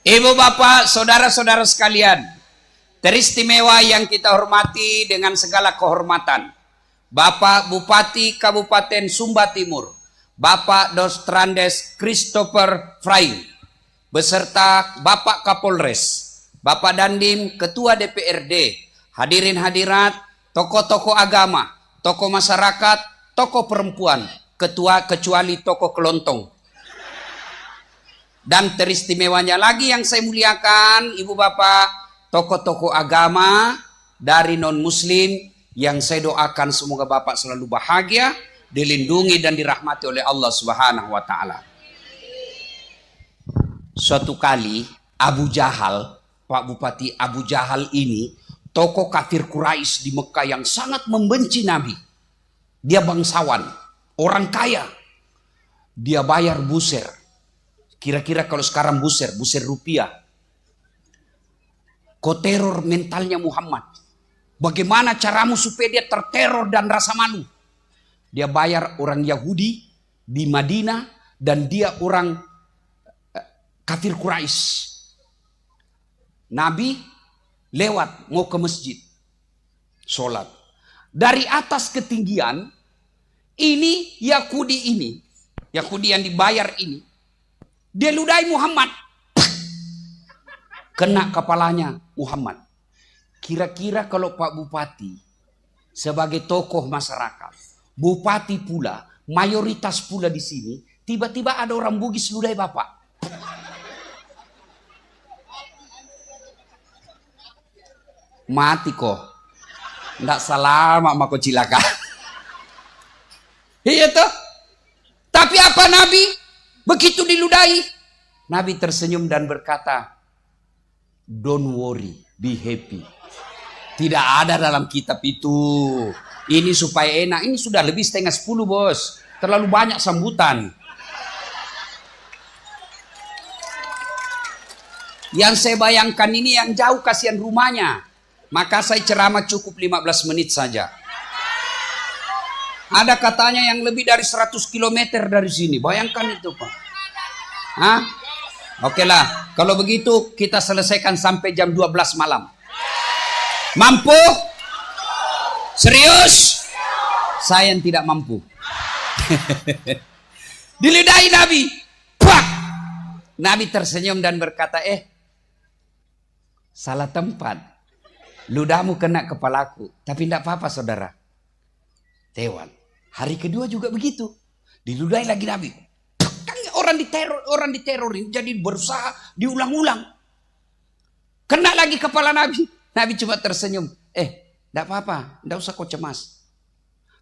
Ibu bapak, saudara-saudara sekalian, teristimewa yang kita hormati dengan segala kehormatan, Bapak Bupati Kabupaten Sumba Timur, Bapak Dostrandes Christopher Freing, beserta Bapak Kapolres, Bapak Dandim, Ketua DPRD, hadirin hadirat, tokoh-tokoh agama, tokoh masyarakat, tokoh perempuan, kecuali tokoh kelontong. Dan teristimewanya lagi yang saya muliakan, ibu bapak, tokoh-tokoh agama dari non-muslim yang saya doakan semoga bapak selalu bahagia, dilindungi dan dirahmati oleh Allah Subhanahu wa taala. Suatu kali Abu Jahal, Pak Bupati, Abu Jahal ini tokoh kafir Quraisy di Mekah yang sangat membenci Nabi. Dia bangsawan, orang kaya. Dia bayar buser. Kira-kira kalau sekarang buser rupiah. Kau teror mentalnya Muhammad. Bagaimana caramu supaya dia terteror dan rasa malu? Dia bayar orang Yahudi di Madinah dan dia orang kafir Quraisy. Nabi lewat mau ke masjid. Sholat. Dari atas ketinggian, ini Yahudi yang dibayar ini. Dia ludahi Muhammad. Kena kepalanya Muhammad. Kira-kira kalau Pak Bupati sebagai tokoh masyarakat, Bupati pula, mayoritas pula di sini, tiba-tiba ada orang Bugis ludahi Bapak. Mati kok. Nggak selamat mako cilaka. Iya toh? Tapi apa Nabi? Begitu diludahi, Nabi tersenyum dan berkata, "Don't worry, be happy." Tidak ada dalam kitab itu. Ini supaya enak. Ini sudah lebih 9:30 bos. Terlalu banyak sambutan. Yang saya bayangkan ini yang jauh kasihan rumahnya. Maka saya ceramah cukup 15 menit saja. Ada katanya yang lebih dari 100 km dari sini. Bayangkan itu Pak. Hah? Oke lah. Kalau begitu kita selesaikan sampai jam 12 malam. Mampu? Serius? Saya yang tidak mampu. Diludahi Nabi. Pak! Nabi tersenyum dan berkata, salah tempat. Ludahmu kena kepalaku. Tapi tidak apa-apa saudara. Tewan. Hari kedua juga begitu. Diludahi lagi Nabi. Kan orang diteror ini jadi berusaha diulang-ulang. Kena lagi kepala Nabi. Nabi cuma tersenyum. Tidak apa-apa. Tidak usah kau cemas.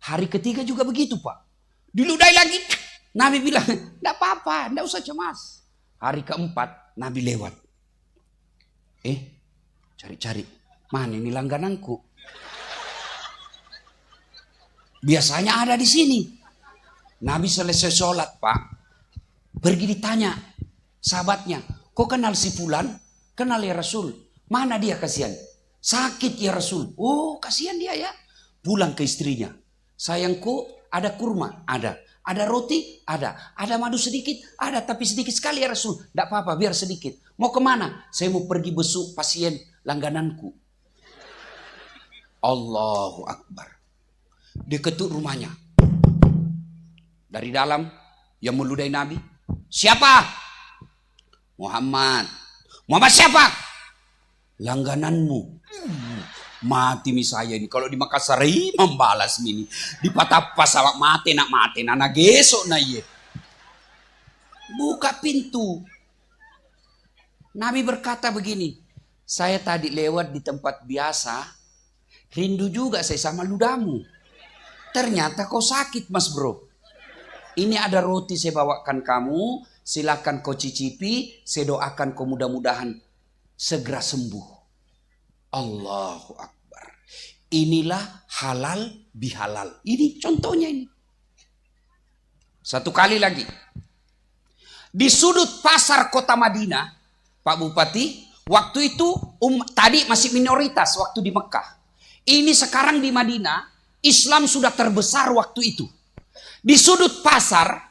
Hari ketiga juga begitu Pak. Diludahi lagi. Nabi bilang, tidak apa-apa. Tidak usah cemas. Hari keempat Nabi lewat. Cari-cari. Mana ini langgananku? Biasanya ada di sini. Nabi selesai sholat Pak. Pergi ditanya sahabatnya. Kok kenal si fulan? Kenal ya Rasul. Mana dia kasihan? Sakit ya Rasul. Oh kasihan dia ya. Pulang ke istrinya. Sayangku ada kurma? Ada. Ada roti? Ada. Ada madu sedikit? Ada. Tapi sedikit sekali ya Rasul. Tidak apa-apa biar sedikit. Mau kemana? Saya mau pergi besuk pasien langgananku. Allahu Akbar. Dia ketuk rumahnya. Dari dalam yang meludahi Nabi. Siapa? Muhammad. Muhammad siapa? Langgananmu. Mati mi saya ini. Kalau di Makassar membalas ini. Di Patapas awak mati nak anak gesok na ye. Buka pintu. Nabi berkata begini. Saya tadi lewat di tempat biasa. Rindu juga saya sama ludahmu. Ternyata kau sakit mas bro. Ini ada roti saya bawakan kamu. Silakan kau cicipi. Saya doakan kau mudah-mudahan segera sembuh. Allahu Akbar. Inilah halal bihalal. Ini contohnya ini. Satu kali lagi. Di sudut pasar kota Madinah. Pak Bupati. Waktu itu tadi masih minoritas waktu di Mekah. Ini sekarang di Madinah. Islam sudah terbesar waktu itu. Di sudut pasar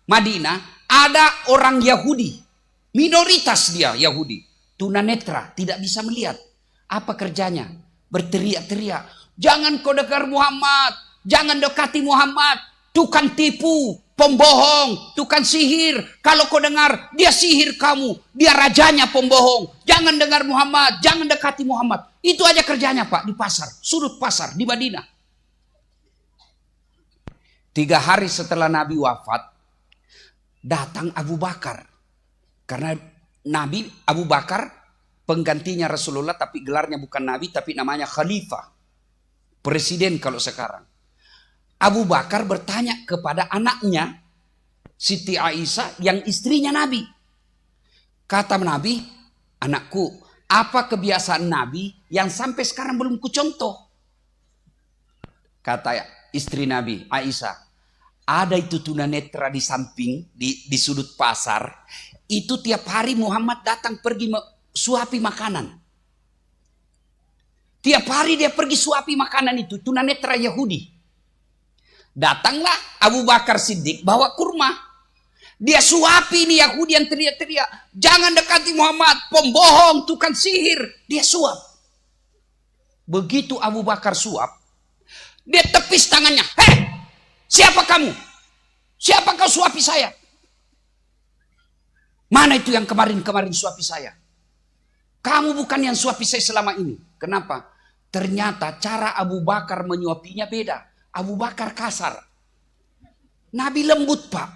Madinah ada orang Yahudi Minoritas dia Yahudi. Tunanetra, tidak bisa melihat. Apa kerjanya? Berteriak-teriak. Jangan kau dengar Muhammad. Jangan dekati Muhammad. Tukang tipu, pembohong, tukang sihir. Kalau kau dengar, dia sihir kamu. Dia rajanya pembohong. Jangan dengar Muhammad. Jangan dekati Muhammad. Itu aja kerjanya Pak di pasar. Sudut pasar di Madinah. 3 hari setelah Nabi wafat, datang Abu Bakar. Karena Nabi Abu Bakar penggantinya Rasulullah, tapi gelarnya bukan Nabi, tapi namanya Khalifah. Presiden kalau sekarang. Abu Bakar bertanya kepada anaknya, Siti Aisyah yang istrinya Nabi. Kata Nabi, anakku, apa kebiasaan Nabi yang sampai sekarang belum kucontoh? Kata istri Nabi, Aisyah, ada itu tunanetra di samping, di sudut pasar. Itu tiap hari Muhammad datang pergi suapi makanan. Tiap hari dia pergi suapi makanan itu, tunanetra Yahudi. Datanglah Abu Bakar Siddiq bawa kurma. Dia suapi ini Yahudi yang teriak-teriak. Jangan dekati Muhammad, pembohong, tukang sihir. Dia suap. Begitu Abu Bakar suap, dia tepis tangannya. Hei, siapa kamu? Siapa kau suapi saya? Mana itu yang kemarin-kemarin suapi saya? Kamu bukan yang suapi saya selama ini. Kenapa? Ternyata cara Abu Bakar menyuapinya beda. Abu Bakar kasar. Nabi lembut Pak.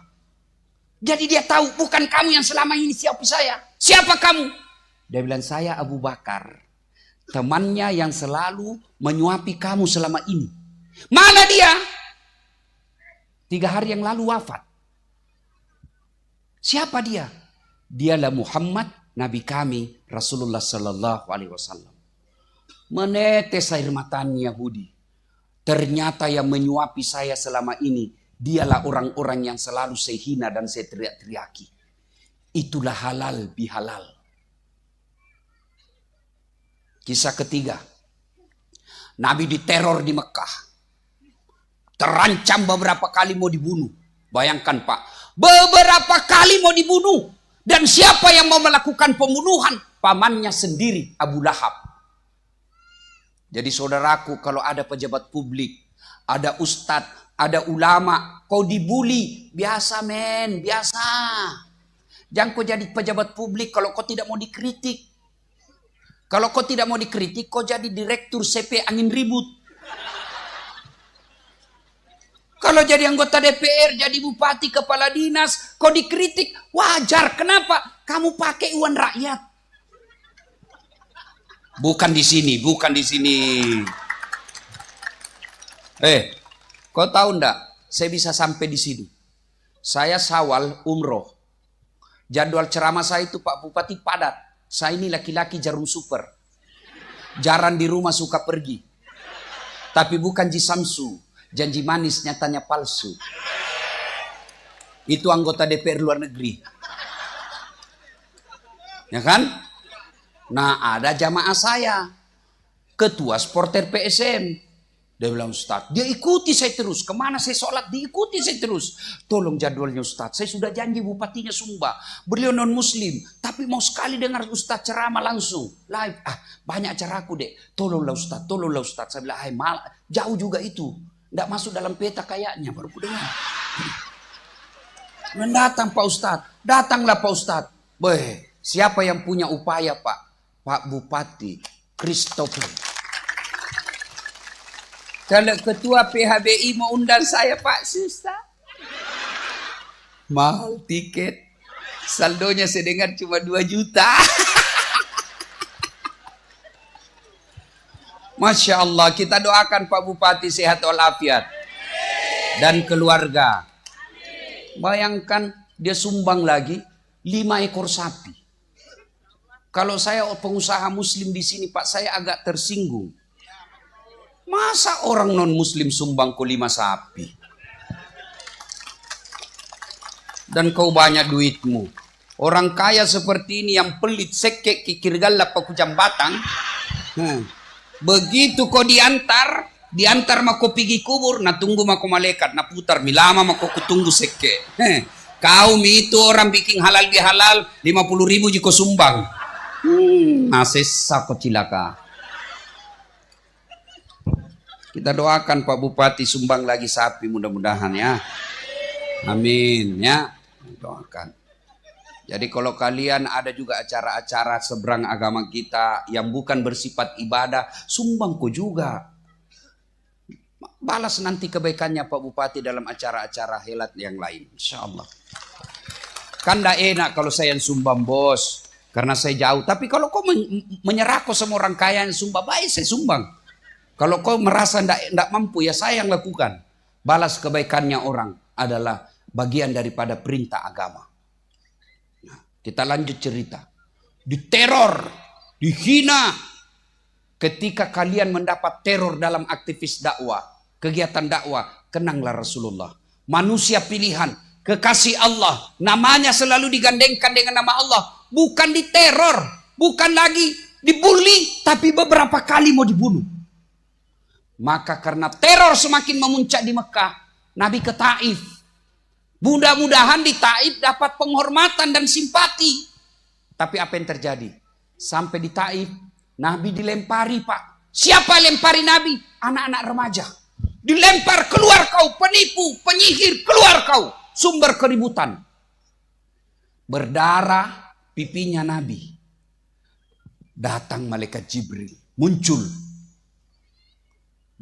Jadi dia tahu bukan kamu yang selama ini suapi saya. Siapa kamu? Dia bilang saya Abu Bakar. Temannya yang selalu menyuapi kamu selama ini. Mana dia? 3 hari yang lalu wafat. Siapa dia? Dialah Muhammad, Nabi kami, Rasulullah Sallallahu Alaihi Wasallam. Menetes air matanya Yahudi. Ternyata yang menyuapi saya selama ini, dialah orang-orang yang selalu saya hina dan saya teriak-teriaki. Itulah halal bihalal. Kisah ketiga. Nabi diteror di Mekah. Terancam beberapa kali mau dibunuh. Bayangkan Pak, beberapa kali mau dibunuh. Dan siapa yang mau melakukan pembunuhan? Pamannya sendiri, Abu Lahab. Jadi saudaraku, kalau ada pejabat publik, ada ustadz, ada ulama, kau dibully, biasa men, biasa. Jangan kau jadi pejabat publik kalau kau tidak mau dikritik. Kalau kau tidak mau dikritik, kau jadi direktur CP angin ribut. Kalau jadi anggota DPR, jadi bupati, kepala dinas, kau dikritik, wajar. Kenapa? Kamu pakai uang rakyat. Bukan di sini, bukan di sini. Kau tahu ndak? Saya bisa sampai di sini. Saya Syawal umroh. Jadwal ceramah saya itu Pak Bupati padat. Saya ini laki-laki jarum super. Jarang di rumah suka pergi. Tapi bukan Jisamsu. Janji manis nyatanya palsu. Itu anggota DPR luar negeri. Ya kan? Nah ada jamaah saya. Ketua supporter PSM. Dia bilang Ustaz, dia ikuti saya terus. Kemana saya sholat diikuti saya terus. Tolong jadwalnya Ustaz. Saya sudah janji bupatinya Sumba. Beliau non muslim. Tapi mau sekali dengar Ustaz ceramah langsung. Live. Banyak acaraku dek. Tolonglah Ustaz, tolonglah Ustaz. Saya bilang jauh juga itu. Tidak masuk dalam peta kayaknya. Baru ku dengar. Mendatang Pak Ustaz. Datanglah Pak Ustaz. Siapa yang punya upaya Pak? Pak Bupati Christopher. Kalau ketua PHBI mau undang saya Pak, susah. Mahal tiket. Saldonya saya dengar cuma 2 juta. Masya Allah, kita doakan Pak Bupati sehat walafiat. Dan keluarga. Bayangkan dia sumbang lagi 5 ekor sapi. Kalau saya pengusaha muslim di sini Pak, saya agak tersinggung. Masa orang non muslim sumbang ke 5 sapi? Dan kau banyak duitmu. Orang kaya seperti ini yang pelit sekek kikir galap paku jambatan. Begitu kau diantar mako pergi kubur, na tunggu mako malaikat, na putar milama mako kutunggu sekek. Kaum itu orang bikin halal bihalal 50.000 jika sumbang. Nasesa kok cilaka. Kita doakan Pak Bupati sumbang lagi sapi mudah-mudahan ya. Amin ya. Doakan. Jadi kalau kalian ada juga acara-acara seberang agama kita yang bukan bersifat ibadah, sumbang kok juga. Balas nanti kebaikannya Pak Bupati dalam acara-acara helat yang lain. Insya Allah. Kan tidak enak kalau saya yang sumbang bos. Karena saya jauh. Tapi kalau kau menyerah kau sama orang kaya yang sumbang, baik saya sumbang. Kalau kau merasa tidak mampu, ya saya yang lakukan. Balas kebaikannya orang adalah bagian daripada perintah agama. Nah, kita lanjut cerita. Diteror, dihina. Ketika kalian mendapat teror dalam aktivis dakwah, kegiatan dakwah, kenanglah Rasulullah. Manusia pilihan, kekasih Allah. Namanya selalu digandengkan dengan nama Allah. Bukan diteror, bukan lagi dibully, tapi beberapa kali mau dibunuh. Maka karena teror semakin memuncak di Mekah, Nabi ke Taif. Mudah-mudahan di Taif dapat penghormatan dan simpati. Tapi apa yang terjadi? Sampai di Taif, Nabi dilempari Pak. Siapa lempari Nabi? Anak-anak remaja. Dilempar, keluar kau penipu, penyihir, keluar kau. Sumber keributan. Berdarah pipinya Nabi. Datang malaikat Jibril, muncul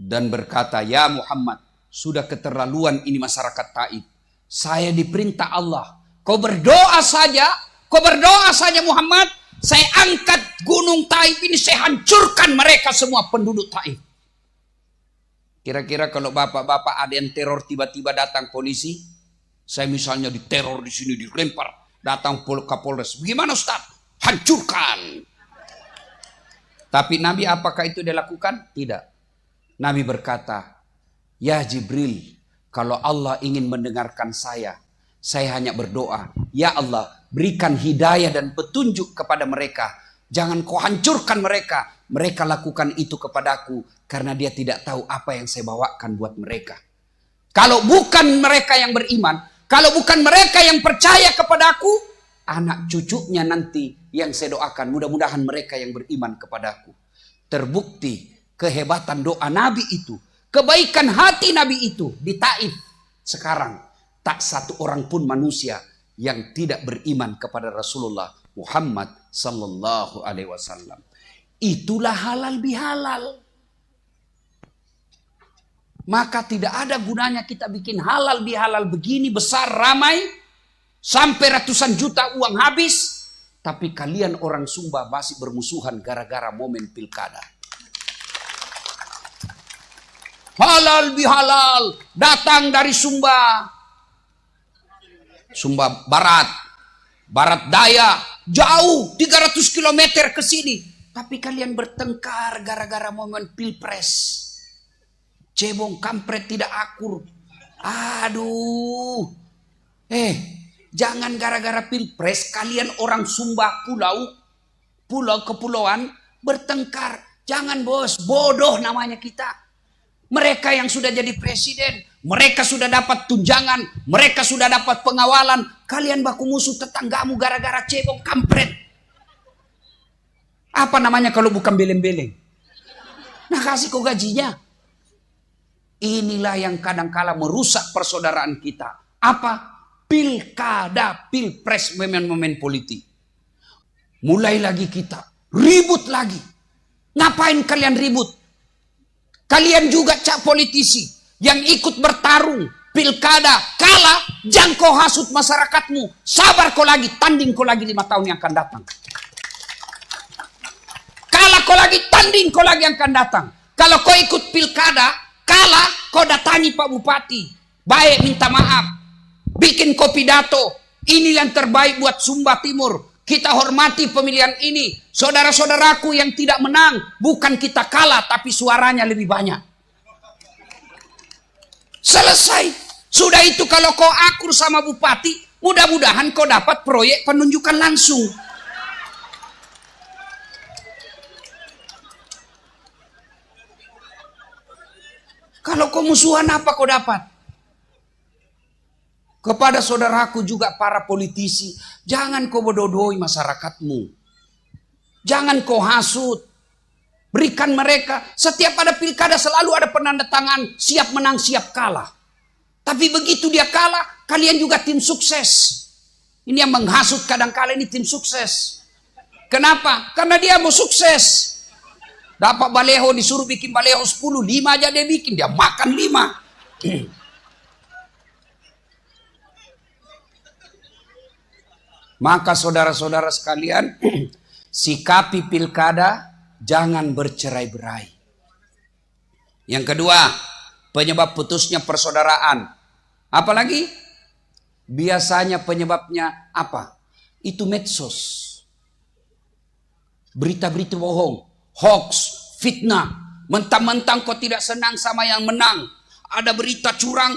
dan berkata, "Ya Muhammad, sudah keterlaluan ini masyarakat Taif. Saya diperintah Allah. Kau berdoa saja Muhammad, saya angkat gunung Taif ini, saya hancurkan mereka semua penduduk Taif." Kira-kira kalau bapak-bapak ada yang teror tiba-tiba datang polisi, saya misalnya diteror di sini, dilempar. Datang Kapolres, bagaimana Ustaz? Hancurkan. Tapi Nabi apakah itu dia lakukan? Tidak. Nabi berkata, "Ya Jibril, kalau Allah ingin mendengarkan saya hanya berdoa, ya Allah, berikan hidayah dan petunjuk kepada mereka. Jangan kau hancurkan mereka. Mereka lakukan itu kepadaku karena dia tidak tahu apa yang saya bawakan buat mereka. Kalau bukan mereka yang beriman, kalau bukan mereka yang percaya kepadaku, anak cucunya nanti yang saya doakan. Mudah-mudahan mereka yang beriman kepadaku." Terbukti kehebatan doa Nabi itu, kebaikan hati Nabi itu di Taif. Sekarang tak satu orang pun manusia yang tidak beriman kepada Rasulullah Muhammad sallallahu alaihi wasallam. Itulah halal bihalal. Maka tidak ada gunanya kita bikin halal bihalal begini besar ramai sampai ratusan juta uang habis, tapi kalian orang Sumba masih bermusuhan gara-gara momen pilkada. Halal bihalal datang dari Sumba Barat, Barat Daya, jauh 300 km ke sini, tapi kalian bertengkar gara-gara momen pilpres. Cebong kampret tidak akur. Aduh. Jangan gara-gara pilpres kalian orang Sumba pulau kepulauan bertengkar. Jangan bos, bodoh namanya kita. Mereka yang sudah jadi presiden, mereka sudah dapat tunjangan, mereka sudah dapat pengawalan. Kalian baku musuh tetanggamu gara-gara cebong kampret. Apa namanya kalau bukan beleng-beleng? Nah, kasih kau gajinya. Inilah yang kadang-kala merusak persaudaraan kita. Apa? Pilkada, pilpres, momen-momen politik. Mulai lagi kita ribut lagi. Ngapain kalian ribut? Kalian juga cak politisi yang ikut bertarung pilkada, kalah, jangan kau hasut masyarakatmu. Sabar kau lagi, tanding kau lagi 5 tahun yang akan datang. Kalah kau lagi, tanding kau lagi yang akan datang. Kalau kau ikut pilkada, kalah, kau datangi Pak Bupati. Baik, minta maaf. Bikin kopi pidato. Ini yang terbaik buat Sumba Timur. Kita hormati pemilihan ini. Saudara-saudaraku yang tidak menang, bukan kita kalah, tapi suaranya lebih banyak. Selesai. Sudah itu kalau kau akur sama Bupati, mudah-mudahan kau dapat proyek penunjukan langsung. Kalau kau musuhan apa kau dapat? Kepada saudaraku juga para politisi, jangan kau bodoh-bodohi masyarakatmu. Jangan kau hasut. Berikan mereka, setiap ada pilkada selalu ada penanda tangan, siap menang, siap kalah. Tapi begitu dia kalah, kalian juga tim sukses. Ini yang menghasut kadang-kala ini tim sukses. Kenapa? Karena dia mau sukses. Dapat baleho, disuruh bikin baleho 10, 5 aja dia bikin, dia makan 5. Maka saudara-saudara sekalian, sikapi pilkada, jangan bercerai-berai. Yang kedua, penyebab putusnya persaudaraan. Apalagi? Biasanya penyebabnya apa? Itu medsos. Berita-berita bohong, hoax, fitnah. Mentang-mentang kau tidak senang sama yang menang. Ada berita curang,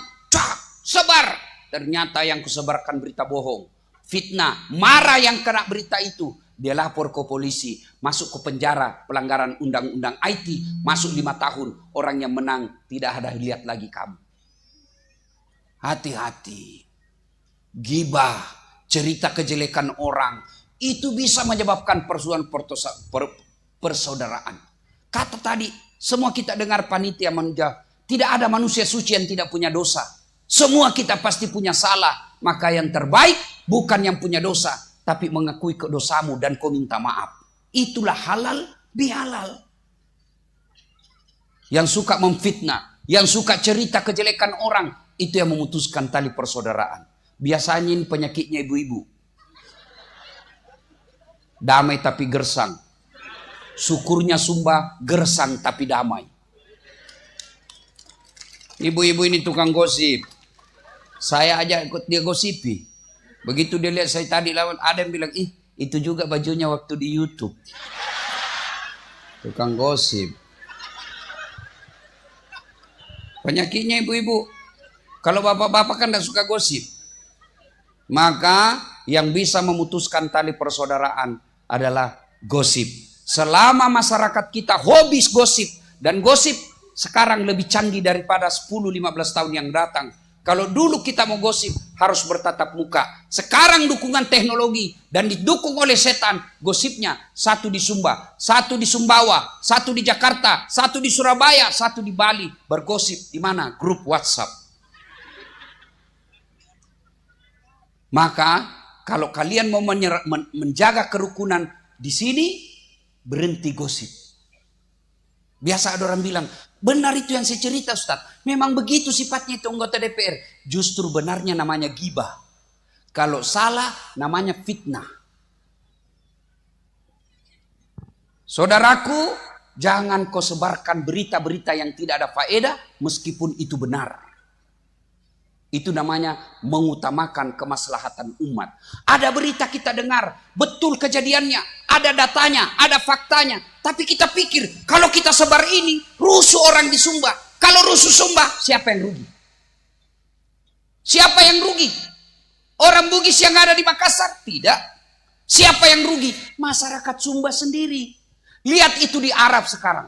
sebar. Ternyata yang kusebarkan berita bohong. Fitnah, marah yang kena berita itu. Dia lapor ke polisi, masuk ke penjara, pelanggaran undang-undang IT, masuk 5 tahun. Orang yang menang tidak ada lihat lagi kamu. Hati-hati. Gibah, cerita kejelekan orang, itu bisa menyebabkan persaudaraan. Kata tadi, semua kita dengar panitia menjawab, tidak ada manusia suci yang tidak punya dosa. Semua kita pasti punya salah. Maka yang terbaik bukan yang punya dosa, tapi mengakui kedosamu dan kau minta maaf. Itulah halal bihalal. Yang suka memfitnah, yang suka cerita kejelekan orang, itu yang memutuskan tali persaudaraan. Biasanya ini penyakitnya ibu-ibu. Damai tapi gersang. Syukurnya Sumba, gersang tapi damai. Ibu-ibu ini tukang gosip. Saya aja ikut dia gosipi. Begitu dia lihat saya tadi lawan, ada yang bilang, itu juga bajunya waktu di YouTube. Tukang gosip. Penyakitnya ibu-ibu. Kalau bapak-bapak kan tidak suka gosip. Maka yang bisa memutuskan tali persaudaraan adalah gosip. Selama masyarakat kita hobis gosip. Dan gosip sekarang lebih canggih daripada 10-15 tahun yang datang. Kalau dulu kita mau gosip harus bertatap muka. Sekarang dukungan teknologi dan didukung oleh setan. Gosipnya satu di Sumba, satu di Sumbawa, satu di Jakarta, satu di Surabaya, satu di Bali. Bergosip di mana? Grup WhatsApp. Maka kalau kalian mau menjaga kerukunan di sini, berhenti gosip. Biasa ada orang bilang, benar itu yang saya cerita Ustaz. Memang begitu sifatnya itu anggota DPR. Justru benarnya namanya gibah. Kalau salah namanya fitnah. Saudaraku, jangan kau sebarkan berita-berita yang tidak ada faedah meskipun itu benar. Itu namanya mengutamakan kemaslahatan umat. Ada berita kita dengar, betul kejadiannya, ada datanya, ada faktanya. Tapi kita pikir, kalau kita sebar ini, rusuh orang di Sumba. Kalau rusuh Sumba, siapa yang rugi? Siapa yang rugi? Orang Bugis yang ada di Makassar? Tidak. Siapa yang rugi? Masyarakat Sumba sendiri. Lihat itu di Arab sekarang.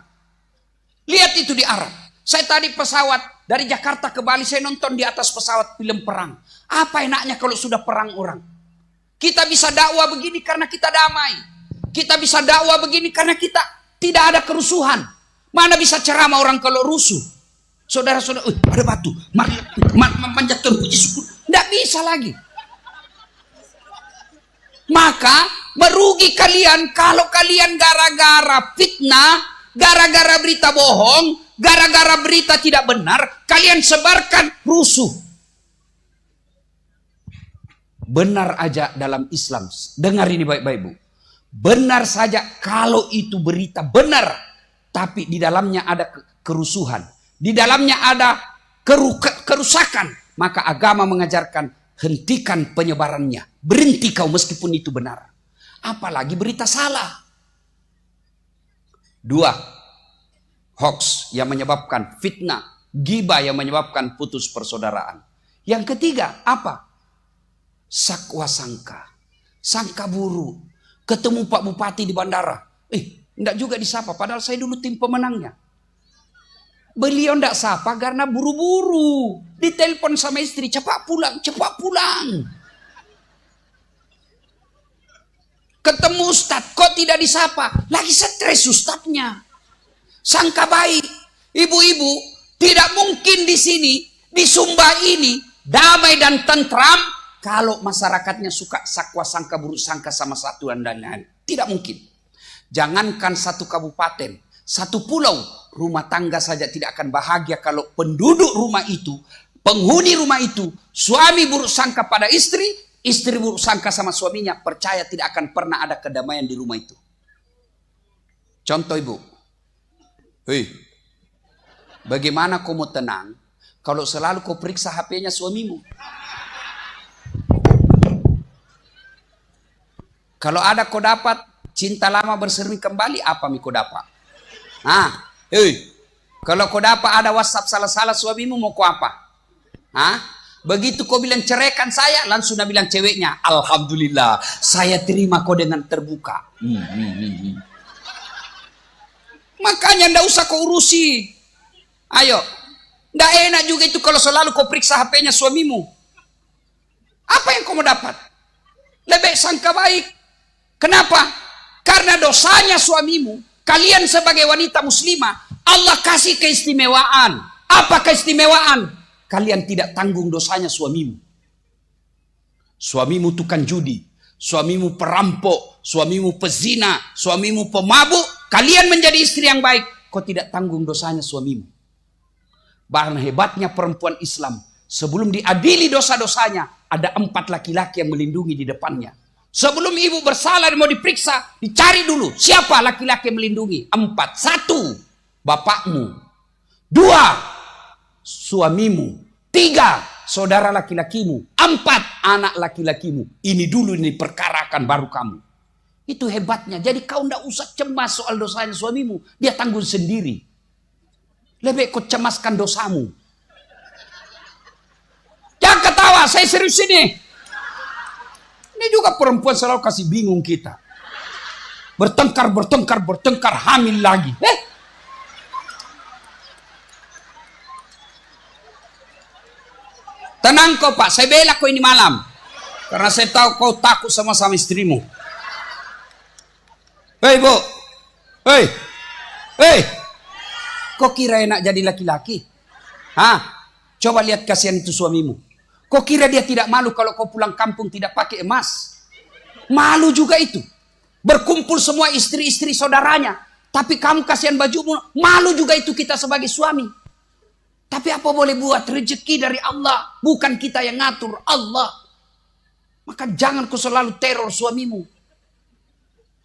Lihat itu di Arab. Saya tadi pesawat dari Jakarta ke Bali, saya nonton di atas pesawat film perang. Apa enaknya kalau sudah perang orang? Kita bisa dakwah begini karena kita damai. Kita bisa dakwah begini karena kita tidak ada kerusuhan. Mana bisa ceramah orang kalau rusuh? Saudara-saudara, ada batu, manjatkan puji syukur. Tidak bisa lagi. Maka merugi kalian kalau kalian gara-gara fitnah, gara-gara berita bohong, gara-gara berita tidak benar, kalian sebarkan rusuh. Benar aja dalam Islam. Dengar ini baik-baik Bu. Benar saja kalau itu berita benar. Tapi di dalamnya ada kerusuhan. Di dalamnya ada kerusakan. Maka agama mengajarkan hentikan penyebarannya. Berhenti kau meskipun itu benar. Apalagi berita salah. 2. Hoax yang menyebabkan fitnah. Ghibah yang menyebabkan putus persaudaraan. Yang ketiga apa? Sakwa sangka. Sangka buruk. Ketemu Pak Bupati di bandara. Enggak juga disapa. Padahal saya dulu tim pemenangnya. Beliau ndak sapa karena buru-buru. Ditelepon sama istri, cepat pulang, cepat pulang. Ketemu Ustadz, kok tidak disapa? Lagi stres Ustadznya. Sangka baik. Ibu-ibu, tidak mungkin di sini, di Sumba ini, damai dan tentram, kalau masyarakatnya suka sakwa sangka buruk sangka sama satu dan lain-lain. Tidak mungkin. Jangankan satu kabupaten, satu pulau, rumah tangga saja tidak akan bahagia kalau penduduk rumah itu, penghuni rumah itu, suami buruk sangka pada istri, istri buruk sangka sama suaminya, percaya tidak akan pernah ada kedamaian di rumah itu. Contoh ibu, hei, bagaimana kau mau tenang kalau selalu kau periksa HP-nya suamimu? Kalau ada kau dapat cinta lama berseri kembali, apa kau dapat? Nah, hei, kalau kau dapat ada WhatsApp salah-salah suamimu, mau kau apa? Hah? Begitu kau bilang ceraikan saya, langsung dia bilang ceweknya, alhamdulillah, saya terima kau dengan terbuka. Makanya ndak usah kau urusi. Ayo, ndak enak juga itu kalau selalu kau periksa HP-nya suamimu. Apa yang kau mau dapat? Lebih sangka baik. Kenapa? Karena dosanya suamimu, kalian sebagai wanita muslimah, Allah kasih keistimewaan. Apa keistimewaan? Kalian tidak tanggung dosanya suamimu. Suamimu tukang judi, suamimu perampok, suamimu pezina, suamimu pemabuk. Kalian menjadi istri yang baik, kau tidak tanggung dosanya suamimu. Bahkan hebatnya perempuan Islam, sebelum diadili dosa-dosanya, ada 4 laki-laki yang melindungi di depannya. Sebelum ibu bersalah dan mau diperiksa, dicari dulu siapa laki-laki yang melindungi. 4. 1, bapakmu. 2, suamimu. 3, saudara laki-lakimu. 4, anak laki-lakimu. Ini dulu ini perkarakan baru kamu. Itu hebatnya. Jadi kau tidak usah cemas soal dosanya suamimu. Dia tanggung sendiri. Lebih kau cemaskan dosamu. Jangan ketawa, saya serius ini. Ini juga perempuan selalu kasih bingung kita. Bertengkar, hamil lagi. Tenang kau Pak, saya bela kau ini malam. Karena saya tahu kau takut sama istrimu. Hei Bu, hei, kau kira enak jadi laki-laki? Hah? Coba lihat kasihan itu suamimu. Kau kira dia tidak malu kalau kau pulang kampung tidak pakai emas? Malu juga itu. Berkumpul semua istri-istri saudaranya. Tapi kamu kasihan bajumu, malu juga itu kita sebagai suami. Tapi apa boleh buat, rezeki dari Allah. Bukan kita yang ngatur, Allah. Maka jangan kau selalu teror suamimu.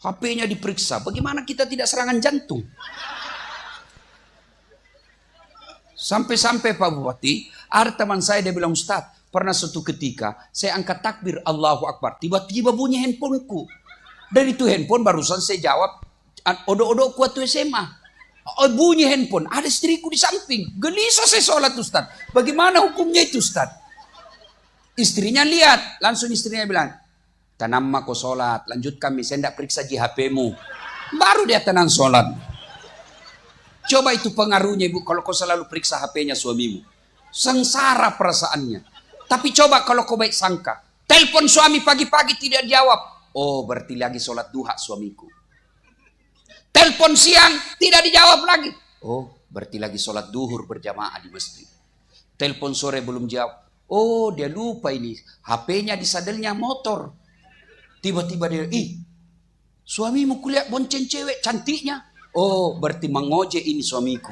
HP-nya diperiksa. Bagaimana kita tidak serangan jantung? Sampai-sampai Pak Bupati, ada teman saya dia bilang, Ustaz, pernah suatu ketika saya angkat takbir Allahu Akbar. Tiba-tiba bunyi handphoneku. Dan itu handphone barusan saya jawab. Odok-odok kuat SMA. Bunyi handphone, ada istriku di samping. Gelisah saya sholat Ustaz. Bagaimana hukumnya itu Ustaz? Istrinya lihat, langsung istrinya bilang, tenang kau sholat, lanjut kami, saya tidak periksa HP-mu. Baru dia tenang sholat. Coba itu pengaruhnya ibu, kalau kau selalu periksa HP-nya suamimu. Sengsara perasaannya. Tapi coba kalau kau baik sangka, telepon suami pagi-pagi tidak jawab. Oh berarti lagi sholat duha suamiku. Telepon siang tidak dijawab lagi. Oh, berarti lagi sholat duhur berjamaah di masjid. Telepon sore belum jawab. Oh, dia lupa ini. HP-nya di sadelnya motor. Tiba-tiba dia, suamimu kuliah bonceng cewek cantiknya. Oh, berarti mengoje ini suamiku.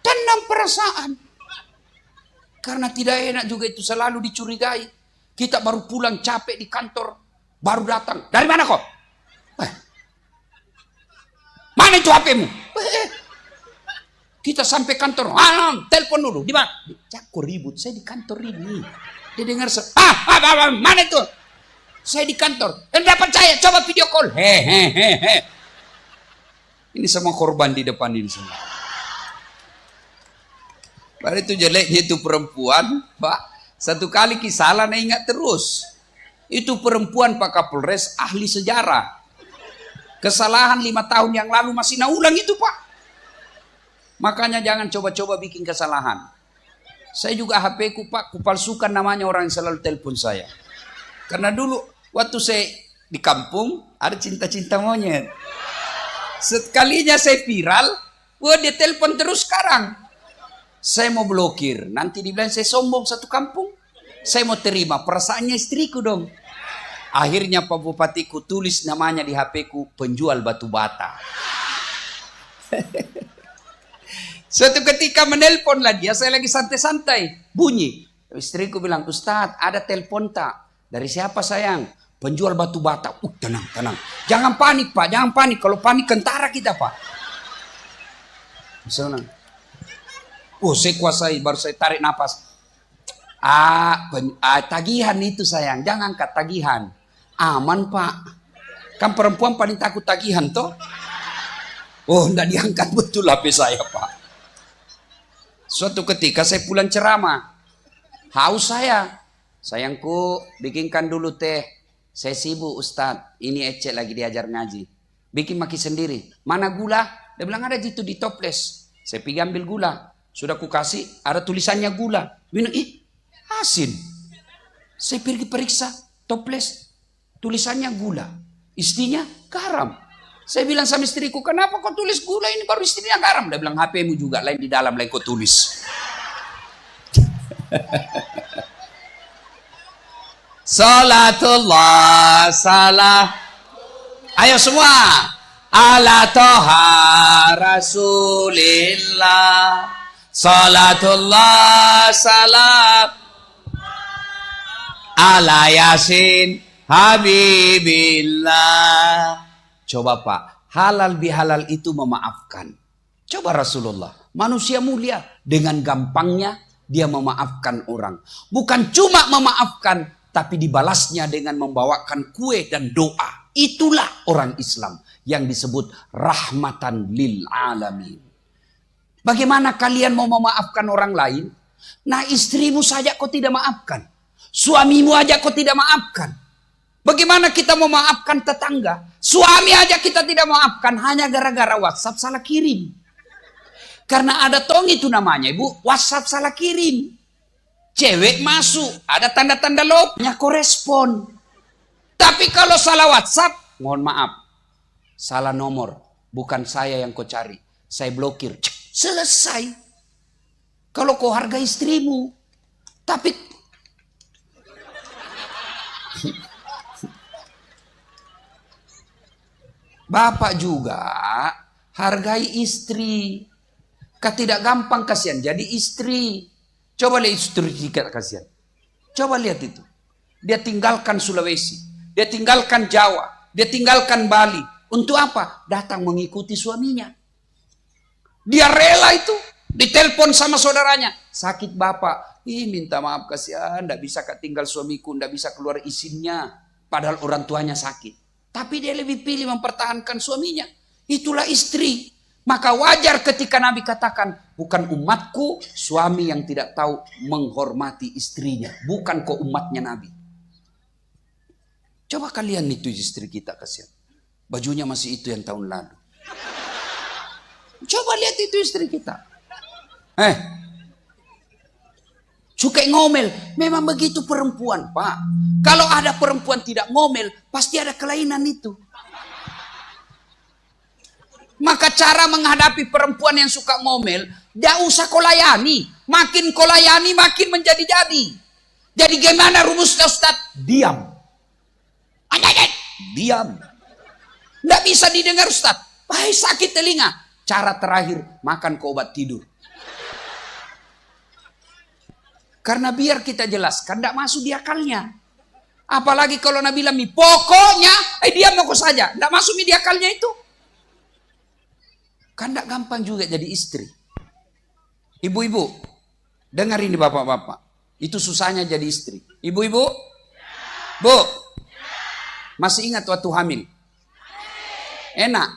Tenang perasaan. Karena tidak enak juga itu selalu dicurigai. Kita baru pulang capek di kantor. Baru datang. Dari mana kok? Mana itu HP-mu? Kita sampai kantor. Telepon dulu. Di mana? Cakku ribut. Saya di kantor ini. Dia dengar. Mana itu? Saya di kantor. Dapat saya. Coba video call. Hehehe. Ini semua korban di depan ini semua. Baru itu jeleknya itu perempuan, Pak. Satu kali kisalah ingat terus. Itu perempuan Pak Kapolres ahli sejarah. Kesalahan 5 tahun yang lalu masih ulang itu Pak. Makanya jangan coba-coba bikin kesalahan. Saya juga HP ku Pak, kupalsukan namanya orang yang selalu telepon saya. Karena dulu waktu saya di kampung ada cinta-cinta monyet. Sekalinya saya viral, wah dia telepon terus sekarang. Saya mau blokir, nanti dibilang saya sombong satu kampung. Saya mau terima perasaannya istriku dong. Akhirnya Pak Bupati ku tulis namanya di HP ku, penjual batu bata. Suatu ketika menelpon lah dia, saya lagi santai-santai, bunyi. Istriku bilang, Ustadz ada telepon tak? Dari siapa sayang? Penjual batu bata. Tenang, tenang. Jangan panik Pak, jangan panik. Kalau panik kentara kita Pak. Misalnya, saya kuasai, baru saya tarik nafas. Tagihan itu sayang, jangan angkat tagihan. Aman Pak. Kan perempuan paling takut tagihan toh. Enggak diangkat betul HP saya Pak. Suatu ketika saya pulang ceramah. Haus saya. Sayangku, bikinkan dulu teh. Saya sibuk Ustadz. Ini Ece lagi diajar ngaji. Bikin maki sendiri. Mana gula? Dia bilang ada gitu di toples. Saya pergi ambil gula. Sudah ku kasih, ada tulisannya gula. Minum, asin. Saya pergi periksa toples. Tulisannya gula. Istrinya garam. Saya bilang sama istriku, kenapa kau tulis gula ini baru istrinya garam? Dia bilang, HP-mu juga, lain di dalam, lain kau tulis. Salatullah, salah. Ayo semua. Ala toha rasulillah. Salatullah, salam. Ala yasin habibillah. Coba Pak, halal bihalal itu memaafkan. Coba Rasulullah, manusia mulia. Dengan gampangnya dia memaafkan orang. Bukan cuma memaafkan, tapi dibalasnya dengan membawakan kue dan doa. Itulah orang Islam yang disebut rahmatan lil alamin. Bagaimana kalian mau memaafkan orang lain? Nah istrimu saja kau tidak maafkan. Suamimu aja kau tidak maafkan. Bagaimana kita mau maafkan tetangga? Suami aja kita tidak maafkan hanya gara-gara WhatsApp salah kirim. Karena ada tong itu namanya Ibu, WhatsApp salah kirim. Cewek masuk, ada tanda-tanda love-nya korespon. Tapi kalau salah WhatsApp, mohon maaf. Salah nomor, bukan saya yang kau cari. Saya blokir. Selesai. Kalau kau harga istrimu. Tapi Bapak juga hargai istri. Tidak gampang kasihan jadi istri. Coba lihat istri kita kasihan. Coba lihat itu. Dia tinggalkan Sulawesi. Dia tinggalkan Jawa. Dia tinggalkan Bali. Untuk apa? Datang mengikuti suaminya. Dia rela itu. Ditelepon sama saudaranya. Sakit bapak. Minta maaf kasihan. Tidak bisa tinggal suamiku. Tidak bisa keluar izinnya. Padahal orang tuanya sakit. Tapi dia lebih pilih mempertahankan suaminya. Itulah istri. Maka wajar ketika Nabi katakan, bukan umatku suami yang tidak tahu menghormati istrinya. Bukan kok umatnya Nabi. Coba kalian itu istri kita kasihan. Bajunya masih itu yang tahun lalu. Coba lihat itu istri kita. Suka ngomel. Memang begitu perempuan Pak. Kalau ada perempuan tidak ngomel, pasti ada kelainan itu. Maka cara menghadapi perempuan yang suka ngomel, tidak usah kau layani. Makin kau layani, makin menjadi-jadi. Jadi gimana rumusnya Ustaz? Diam. Diam. Tidak bisa didengar Ustaz. Sakit telinga. Cara terakhir, makan kau obat tidur. Karena biar kita jelaskan, tidak masuk di akalnya. Apalagi kalau Nabi bilang, pokoknya, diam aku saja. Tidak masuk di akalnya itu. Kan tidak gampang juga jadi istri. Ibu-ibu, dengar ini bapak-bapak. Itu susahnya jadi istri. Ibu-ibu, Bu, masih ingat waktu hamil? Enak?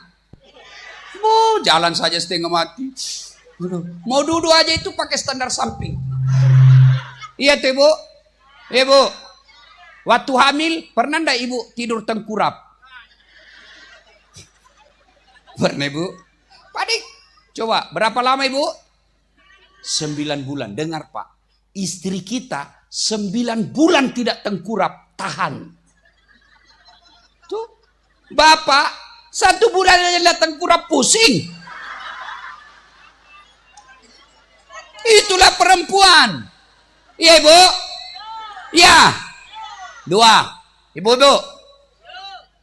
Bu, jalan saja setengah mati. Mau duduk aja itu pakai standar samping. Iya tuh Ibu. Ibu, waktu hamil pernah enggak Ibu tidur tengkurap? Pernah Ibu? Padik. Coba, berapa lama Ibu? 9 bulan. Dengar Pak, istri kita 9 bulan tidak tengkurap, tahan. Tuh, Bapak 1 bulan aja tengkurap, pusing. Itulah perempuan. Iya Ibu? Ya. 2. Ibu-ibu,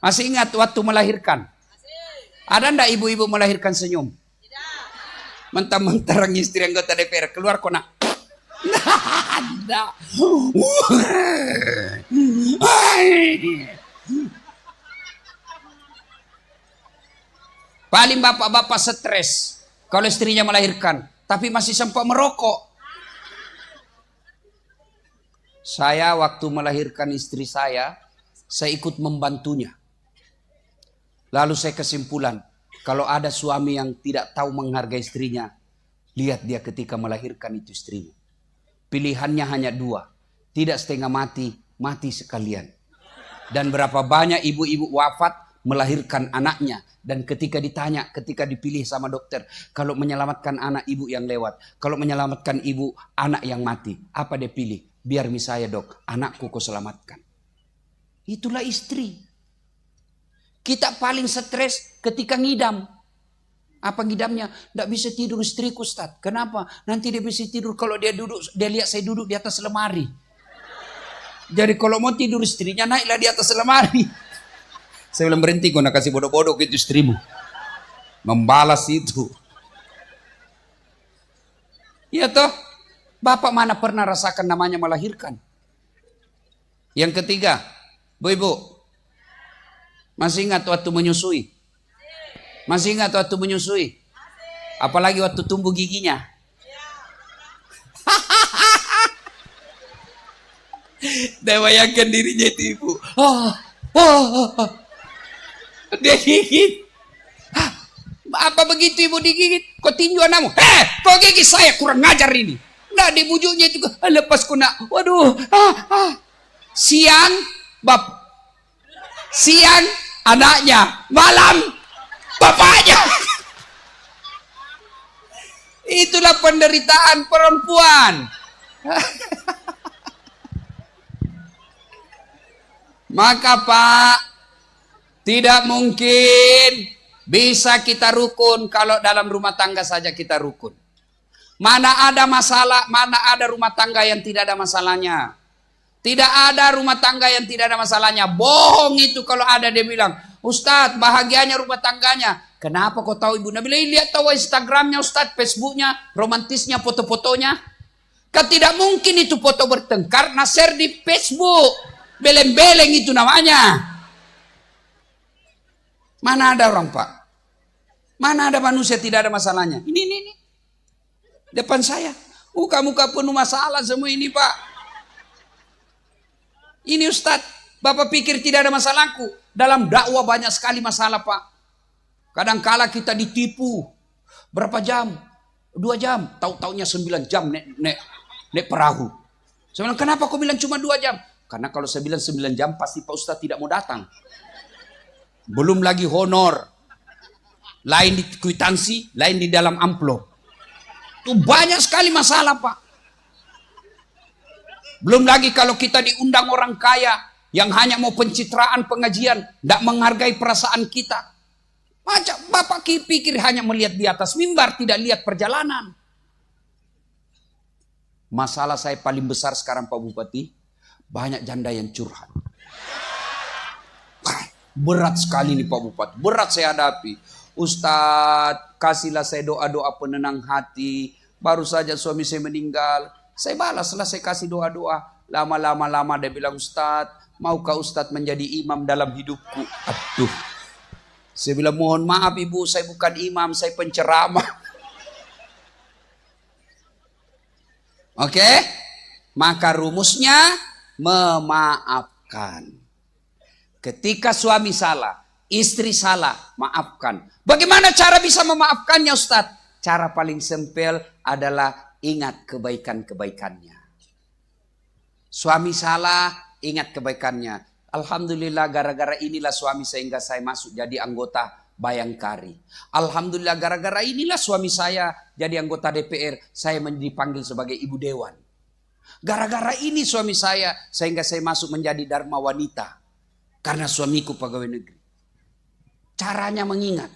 masih ingat waktu melahirkan? Ada ndak ibu-ibu melahirkan senyum? Mentang-mentang istri anggota DPR keluar kok nak. Ada. Paling bapak-bapak stres kalau istrinya melahirkan, tapi masih sempat merokok. Saya waktu melahirkan istri saya ikut membantunya. Lalu saya kesimpulan, kalau ada suami yang tidak tahu menghargai istrinya, lihat dia ketika melahirkan itu istrinya. Pilihannya hanya 2, tidak setengah mati, mati sekalian. Dan berapa banyak ibu-ibu wafat melahirkan anaknya. Dan ketika ditanya, ketika dipilih sama dokter, kalau menyelamatkan anak ibu yang lewat, kalau menyelamatkan ibu anak yang mati, apa dia pilih? Biar misalnya dok, anakku kau selamatkan. Itulah istri. Kita paling stres ketika ngidam. Apa ngidamnya? Tidak bisa tidur istriku Ustaz. Kenapa? Nanti dia bisa tidur kalau dia duduk, dia lihat saya duduk di atas lemari. Jadi kalau mau tidur istrinya, naiklah di atas lemari. Saya bilang berhenti, kau nak kasih bodoh-bodoh ke istrimu. Membalas itu. Iya toh? Bapak mana pernah rasakan namanya melahirkan? Yang ketiga, Bu-ibu, masih ingat waktu menyusui? Masih ingat waktu menyusui? Apalagi waktu tumbuh giginya? Dia bayangkan dirinya itu ibu. Dia gigit. Apa begitu ibu digigit? Kau tinju anakmu? Kau gigit saya, kurang ngajar ini. Nah dibujuknya juga, lepas kena. Waduh, siang siang anaknya, malam bapaknya. Itulah penderitaan perempuan. Maka Pak, tidak mungkin bisa kita rukun kalau dalam rumah tangga saja kita rukun. Mana ada masalah, mana ada rumah tangga yang tidak ada masalahnya. Tidak ada rumah tangga yang tidak ada masalahnya. Bohong itu kalau ada dia bilang, Ustadz bahagianya rumah tangganya. Kenapa kau tahu ibu? Nabi lihat tahu Instagramnya Ustadz, Facebooknya, romantisnya, foto-fotonya. Kan tidak mungkin itu foto bertengkar, share di Facebook. Beleng-beleng itu namanya. Mana ada orang Pak? Mana ada manusia tidak ada masalahnya? Ini. Depan saya. Muka-muka penuh masalah semua ini Pak. Ini Ustadz, Bapak pikir tidak ada masalahku? Dalam dakwah banyak sekali masalah Pak. Kadang-kala kita ditipu. Berapa jam? 2 jam. Tahu-taunya 9 jam nek perahu. Saya bilang, kenapa kau bilang cuma 2 jam? Karena kalau saya bilang 9 jam pasti Pak Ustadz tidak mau datang. Belum lagi honor. Lain di kwitansi, lain di dalam amplop. Itu banyak sekali masalah Pak. Belum lagi kalau kita diundang orang kaya yang hanya mau pencitraan pengajian, tidak menghargai perasaan kita. Macam Bapak pikir hanya melihat di atas mimbar, tidak lihat perjalanan. Masalah saya paling besar sekarang Pak Bupati, banyak janda yang curhat. Berat sekali nih Pak Bupati, berat saya hadapi. Ustadz, kasihlah saya doa-doa penenang hati. Baru saja suami saya meninggal. Saya balaslah, saya kasih doa-doa. Lama-lama dia bilang, Ustadz, maukah Ustadz menjadi imam dalam hidupku? Aduh. Saya bilang, mohon maaf ibu, saya bukan imam, saya penceramah. Oke? Maka rumusnya, memaafkan. Ketika suami salah, istri salah, maafkan. Bagaimana cara bisa memaafkannya Ustadz? Cara paling simpel adalah ingat kebaikan-kebaikannya. Suami salah, ingat kebaikannya. Alhamdulillah gara-gara inilah suami sehingga saya masuk jadi anggota Bayangkari. Alhamdulillah gara-gara inilah suami saya jadi anggota DPR. Saya dipanggil sebagai ibu dewan. Gara-gara ini suami saya sehingga saya masuk menjadi Dharma Wanita. Karena suamiku pegawai negeri. Caranya mengingat.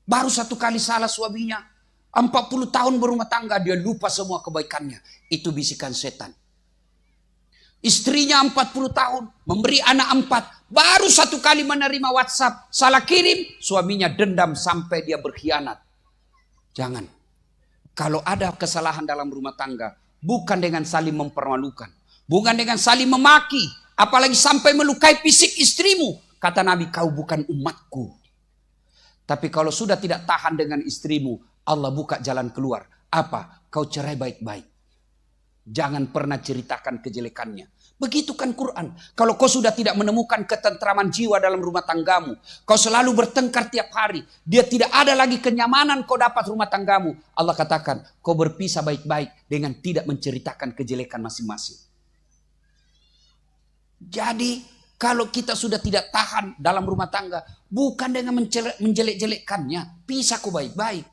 Baru satu kali salah suaminya. 40 tahun berumah tangga dia lupa semua kebaikannya. Itu bisikan setan. Istrinya 40 tahun, memberi anak 4, baru satu kali menerima WhatsApp, salah kirim, suaminya dendam sampai dia berkhianat. Jangan. Kalau ada kesalahan dalam rumah tangga, bukan dengan saling mempermalukan, bukan dengan saling memaki, apalagi sampai melukai fisik istrimu. Kata Nabi, kau bukan umatku. Tapi kalau sudah tidak tahan dengan istrimu, Allah buka jalan keluar. Apa? Kau cerai baik-baik. Jangan pernah ceritakan kejelekannya. Begitu kan Quran. Kalau kau sudah tidak menemukan ketentraman jiwa dalam rumah tanggamu. Kau selalu bertengkar tiap hari. Dia tidak ada lagi kenyamanan kau dapat rumah tanggamu. Allah katakan kau berpisah baik-baik dengan tidak menceritakan kejelekan masing-masing. Jadi kalau kita sudah tidak tahan dalam rumah tangga. Bukan dengan menjelek-jelekkannya. Pisah kau baik-baik.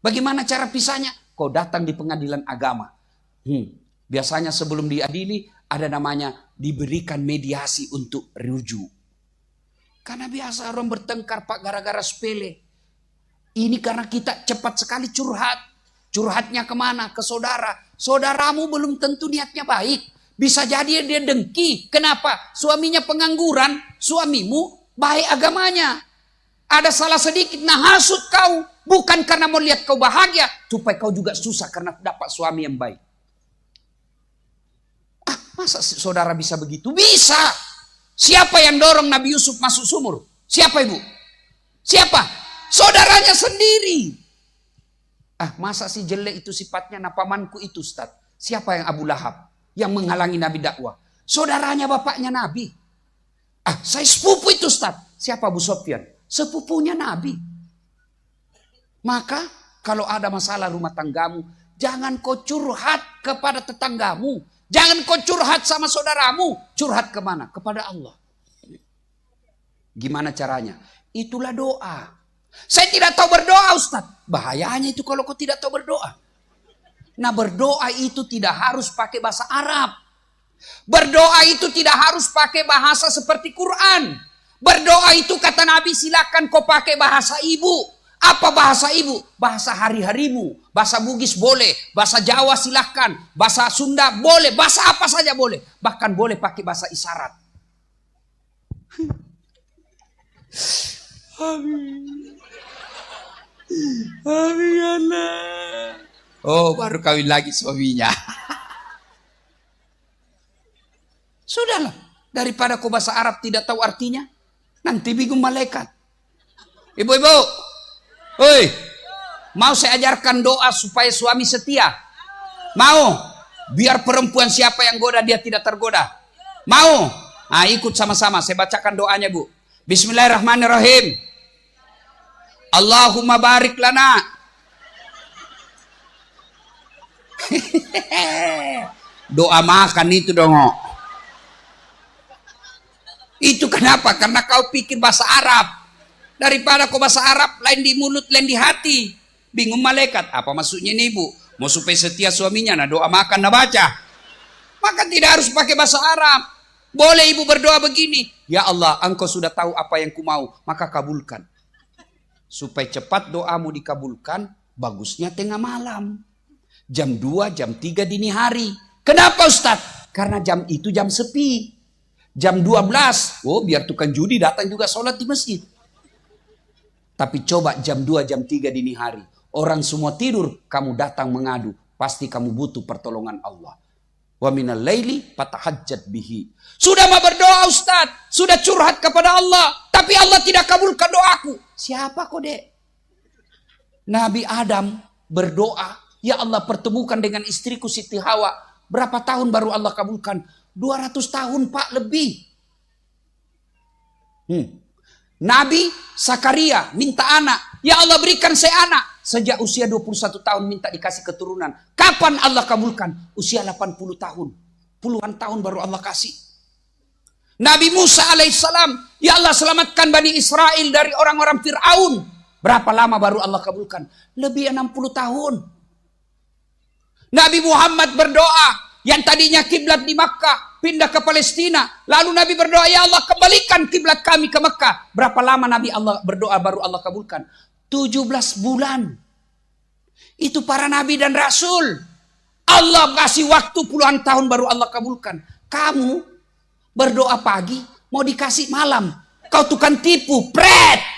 Bagaimana cara pisahnya? Kau datang di pengadilan agama. Biasanya sebelum diadili ada namanya diberikan mediasi untuk rujuk. Karena biasa orang bertengkar Pak gara-gara sepele. Ini karena kita cepat sekali curhat. Curhatnya kemana? Ke saudara. Saudaramu belum tentu niatnya baik. Bisa jadi dia dengki. Kenapa? Suaminya pengangguran. Suamimu baik agamanya. Ada salah sedikit. Nah hasut kau. Bukan karena mau lihat kau bahagia. Supaya kau juga susah karena dapat suami yang baik. Masa saudara bisa begitu? Bisa. Siapa yang dorong Nabi Yusuf masuk sumur? Siapa ibu? Siapa? Saudaranya sendiri. Masa sih jelek itu sifatnya? Nah pamanku itu Ustaz. Siapa yang Abu Lahab? Yang menghalangi Nabi dakwah? Saudaranya bapaknya Nabi. Saya sepupu itu Ustaz. Siapa Abu Sofyan? Sepupunya Nabi. Maka kalau ada masalah rumah tanggamu, jangan kau curhat kepada tetanggamu. Jangan kau curhat sama saudaramu. Curhat kemana? Kepada Allah. Gimana caranya? Itulah doa. Saya tidak tahu berdoa Ustaz. Bahayanya itu kalau kau tidak tahu berdoa. Nah berdoa itu tidak harus pakai bahasa Arab. Berdoa itu tidak harus pakai bahasa seperti Quran. Berdoa itu kata Nabi silakan kau pakai bahasa ibu. Apa bahasa ibu? Bahasa hari-harimu. Bahasa Bugis boleh. Bahasa Jawa silahkan. Bahasa Sunda boleh. Bahasa apa saja boleh. Bahkan boleh pakai bahasa isyarat. Amin. Oh baru kawin lagi suaminya. Sudahlah. Daripada kau bahasa Arab tidak tahu artinya. Nanti bingung malaikat. Ibu-ibu. Hoi, mau saya ajarkan doa supaya suami setia? Mau? Biar perempuan siapa yang goda dia tidak tergoda. Mau? Ikut sama-sama. Saya bacakan doanya Bu. Bismillahirrahmanirrahim. Allahumma barik lana. Doa makan itu dong. Itu kenapa? Karena kau pikir bahasa Arab. Daripada kau bahasa Arab, lain di mulut, lain di hati. Bingung malaikat. Apa maksudnya ini ibu? Mau supaya setia suaminya, nah doa makan, nah baca. Maka tidak harus pakai bahasa Arab. Boleh ibu berdoa begini. Ya Allah, engkau sudah tahu apa yang ku mau, maka kabulkan. Supaya cepat doamu dikabulkan, bagusnya tengah malam. Jam 2, jam 3 dini hari. Kenapa Ustaz? Karena jam itu jam sepi. Jam 12, biar tukang judi datang juga sholat di masjid. Tapi coba jam 2, jam 3 dini hari. Orang semua tidur, kamu datang mengadu. Pasti kamu butuh pertolongan Allah. Wa minal laili fatahajjat bihi. Sudah mau berdoa Ustaz. Sudah curhat kepada Allah. Tapi Allah tidak kabulkan doaku. Siapa kau dek? Nabi Adam berdoa. Ya Allah pertemukan dengan istriku Siti Hawa. Berapa tahun baru Allah kabulkan? 200 tahun Pak lebih. Nabi Zakaria minta anak. Ya Allah berikan saya anak. Sejak usia 21 tahun minta dikasih keturunan. Kapan Allah kabulkan? Usia 80 tahun. Puluhan tahun baru Allah kasih. Nabi Musa alaihissalam, ya Allah selamatkan Bani Israel dari orang-orang Fir'aun. Berapa lama baru Allah kabulkan? Lebih 60 tahun. Nabi Muhammad berdoa, yang tadinya kiblat di Makkah, pindah ke Palestina. Lalu Nabi berdoa, ya Allah kembalikan kiblat kami ke Makkah. Berapa lama Nabi Allah berdoa baru Allah kabulkan? 17 bulan. Itu para Nabi dan Rasul. Allah kasih waktu puluhan tahun baru Allah kabulkan. Kamu berdoa pagi, mau dikasih malam. Kau tukang tipu, pret.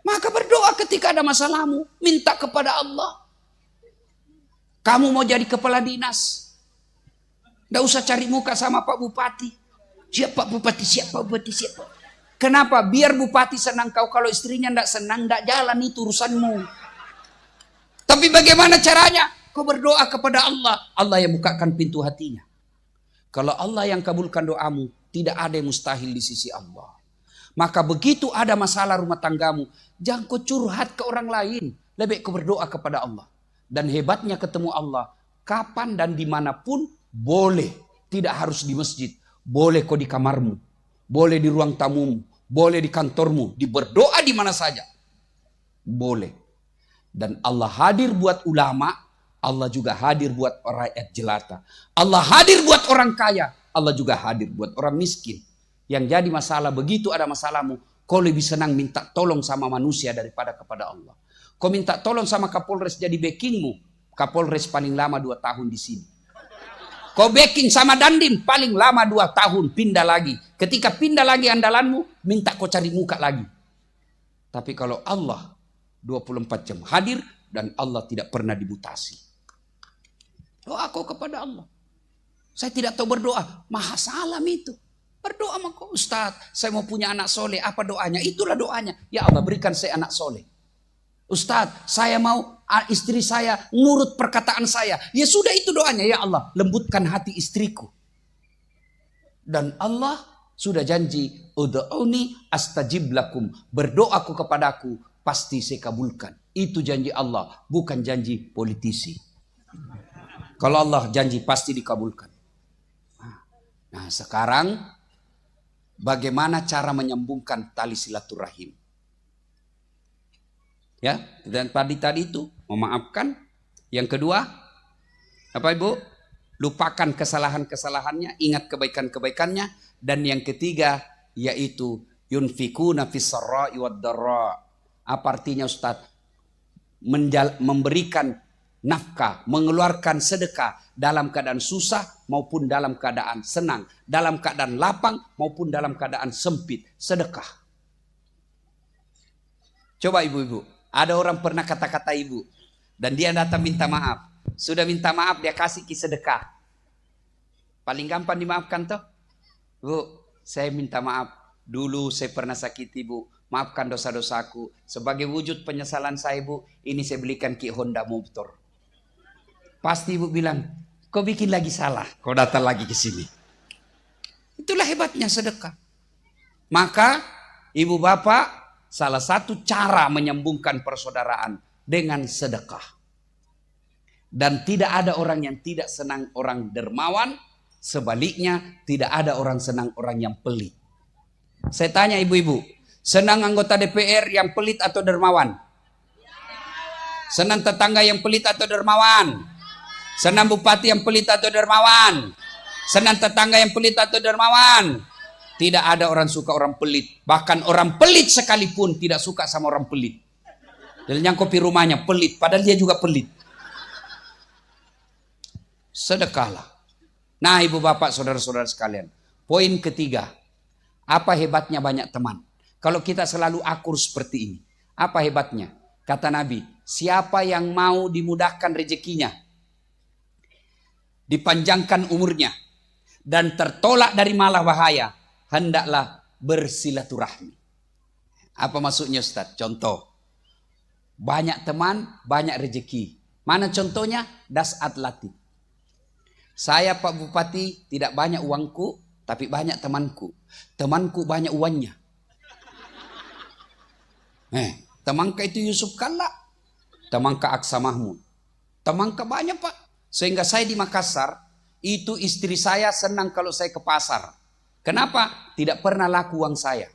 Maka berdoa ketika ada masalahmu, minta kepada Allah. Kamu mau jadi kepala dinas, nggak usah cari muka sama Pak Bupati. Siap Pak Bupati, siap Pak Bupati, siap Pak. Kenapa? Biar Bupati senang kau. Kalau istrinya nggak senang, nggak jalan itu urusanmu. Tapi bagaimana caranya? Kau berdoa kepada Allah. Allah yang bukakan pintu hatinya. Kalau Allah yang kabulkan doamu, tidak ada yang mustahil di sisi Allah. Maka begitu ada masalah rumah tanggamu, jangan kau curhat ke orang lain. Lebih kau berdoa kepada Allah. Dan hebatnya ketemu Allah, kapan dan dimanapun boleh. Tidak harus di masjid. Boleh kau di kamarmu. Boleh di ruang tamumu. Boleh di kantormu. Berdoa di mana saja. Boleh. Dan Allah hadir buat ulama. Allah juga hadir buat rakyat jelata. Allah hadir buat orang kaya. Allah juga hadir buat orang miskin. Yang jadi masalah, begitu ada masalahmu, kau lebih senang minta tolong sama manusia daripada kepada Allah. Kau minta tolong sama Kapolres jadi backingmu. Kapolres paling lama 2 tahun di sini. Kau backing sama Dandim paling lama 2 tahun, pindah lagi. Ketika pindah lagi andalanmu, minta kau cari muka lagi. Tapi kalau Allah 24 jam hadir dan Allah tidak pernah dimutasi. Doa kau kepada Allah. Saya tidak tahu berdoa, maha salam itu. Berdoa sama kau, Ustaz, saya mau punya anak soleh. Apa doanya? Itulah doanya. Ya Allah berikan saya anak soleh. Ustaz, saya mau istri saya nurut perkataan saya. Ya sudah itu doanya. Ya Allah, lembutkan hati istriku. Dan Allah sudah janji, ud'uni astajib lakum. Berdoaku kepadaku, pasti saya kabulkan. Itu janji Allah, bukan janji politisi. Kalau Allah janji pasti dikabulkan. Nah sekarang, bagaimana cara menyambungkan tali silaturahim? Ya, dan tadi itu memaafkan. Yang kedua, apa Ibu? Lupakan kesalahan-kesalahannya, ingat kebaikan-kebaikannya. Dan yang ketiga, yaitu yunfikuna fis sarra'i wad dharra. Apa artinya Ustaz? Memberikan nafkah, mengeluarkan sedekah dalam keadaan susah maupun dalam keadaan senang, dalam keadaan lapang maupun dalam keadaan sempit. Sedekah. Coba ibu-ibu. Ada orang pernah kata-kata ibu. Dan dia datang minta maaf. Sudah minta maaf dia kasih ki sedekah. Paling gampang dimaafkan toh. Bu, saya minta maaf. Dulu saya pernah sakiti bu. Maafkan dosa-dosaku. Sebagai wujud penyesalan saya bu. Ini saya belikan ki Honda motor. Pasti ibu bilang. Kau bikin lagi salah. Kau datang lagi ke sini. Itulah hebatnya sedekah. Maka ibu bapak. Salah satu cara menyambungkan persaudaraan dengan sedekah. Dan tidak ada orang yang tidak senang orang dermawan. Sebaliknya tidak ada orang senang orang yang pelit. Saya tanya ibu-ibu. Senang anggota DPR yang pelit atau dermawan? Senang tetangga yang pelit atau dermawan? Senang bupati yang pelit atau dermawan? Senang tetangga yang pelit atau dermawan? Tidak ada orang suka orang pelit. Bahkan orang pelit sekalipun tidak suka sama orang pelit. Dan yang kopi rumahnya pelit. Padahal dia juga pelit. Sedekahlah. Nah ibu bapak saudara-saudara sekalian. Poin ketiga. Apa hebatnya banyak teman? Kalau kita selalu akur seperti ini. Apa hebatnya? Kata Nabi. Siapa yang mau dimudahkan rezekinya. Dipanjangkan umurnya. Dan tertolak dari malah bahaya. Hendaklah bersilaturahmi. Apa maksudnya Ustaz? Contoh. Banyak teman, banyak rezeki. Mana contohnya? Das'at Latif. Saya Pak Bupati tidak banyak uangku, tapi banyak temanku. Temanku banyak uangnya. Temanka itu Yusuf Kalla. Temanka Aksa Mahmud. Temanka banyak Pak. Sehingga saya di Makassar, Itu istri saya senang kalau saya ke pasar. Kenapa? Tidak pernah laku uang saya.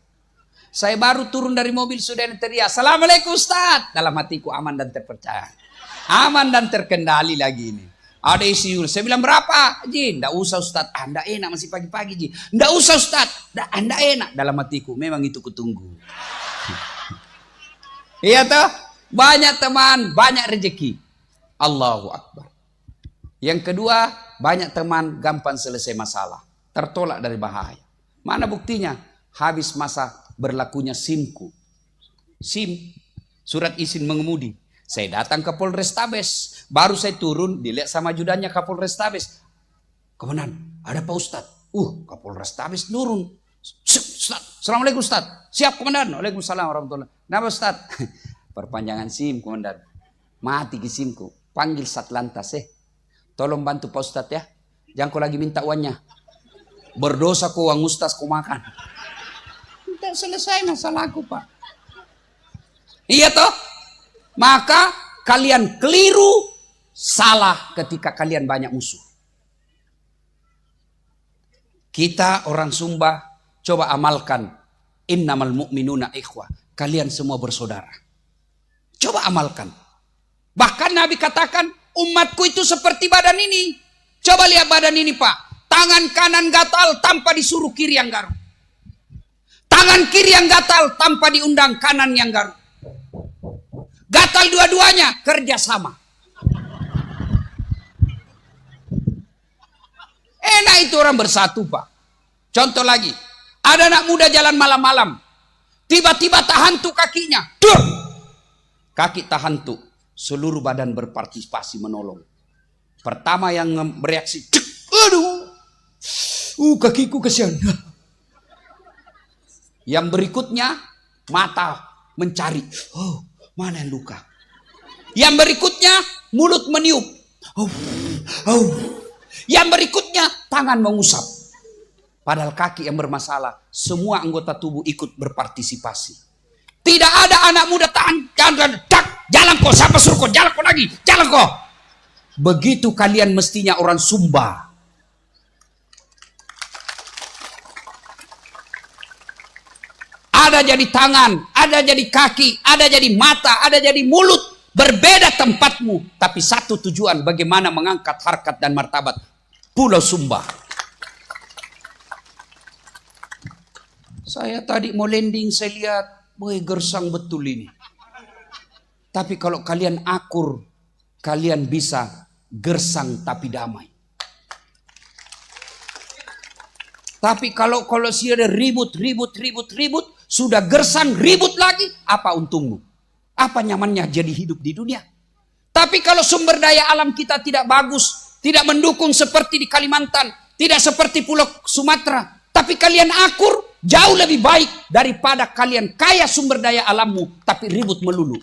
Saya baru turun dari mobil sudah teriak, "Assalamualaikum Ustaz." Dalam hatiku aman dan terpercaya. Aman dan terkendali lagi ini. Ada isi yul. Saya bilang, "Berapa? Ji, enggak usah Ustaz. Anda enak masih pagi-pagi, Ji. Enggak usah Ustaz. Anda enak." Dalam hatiku, memang itu kutunggu. Iya toh? Banyak teman, banyak rezeki. Allahu Akbar. Yang kedua, banyak teman gampang selesai masalah. Tertolak dari bahaya. Mana buktinya? Habis masa berlakunya SIM-ku. SIM, surat izin mengemudi. Saya datang ke Polrestabes. Baru saya turun, dilihat sama ajudannya Kapolrestabes. "Komandan, ada Pak Ustadz." Kapolrestabes turun. "Ustadz, Assalamualaikum Ustadz." "Siap Komandan." "Waalaikumsalam warahmatullahi." "Kenapa Ustadz?" "Perpanjangan SIM Komandan. Mati ke SIM-ku. Panggil Satlantas tolong bantu Pak Ustadz ya. Jangan kau lagi minta uangnya. Berdosa kau uang Ustadz kau makan." Tidak selesai masalahku Pak. Iya toh? Maka kalian keliru, salah ketika kalian banyak musuh. Kita orang Sumba coba amalkan innamal mu'minuna ikhwah. Kalian semua bersaudara. Coba amalkan. Bahkan Nabi katakan umatku itu seperti badan ini. Coba lihat badan ini Pak. Tangan kanan gatal tanpa disuruh kiri yang garuk. Tangan kiri yang gatal tanpa diundang kanan yang garuk. Gatal dua-duanya, kerja sama. Enak itu orang bersatu Pak. Contoh lagi, ada anak muda jalan malam-malam. Tiba-tiba tahantu kakinya. Duh! Kaki tahantu. Seluruh badan berpartisipasi menolong. Pertama yang bereaksi, aduh, kakiku kesian. Yang berikutnya, mata mencari. Mana yang luka? Yang berikutnya mulut meniup. Yang berikutnya tangan mengusap. Padahal kaki yang bermasalah. Semua anggota tubuh ikut berpartisipasi. Tidak ada anak muda tahan. Jalan kok. Siapa suruh kok? Jalan kok lagi. Jalan kok. Begitu kalian mestinya orang Sumba. Ada jadi tangan, ada jadi kaki, ada jadi mata, ada jadi mulut. Berbeda tempatmu. Tapi satu tujuan, bagaimana mengangkat harkat dan martabat Pulau Sumba. Saya tadi mau landing, saya lihat, boy gersang betul ini. Tapi kalau kalian akur, kalian bisa gersang tapi damai. Tapi kalau sih ada ribut, sudah gersang, ribut lagi, apa untungmu? Apa nyamannya jadi hidup di dunia? Tapi kalau sumber daya alam kita tidak bagus, tidak mendukung seperti di Kalimantan, tidak seperti Pulau Sumatera, tapi kalian akur, jauh lebih baik daripada kalian kaya sumber daya alammu, tapi ribut melulu.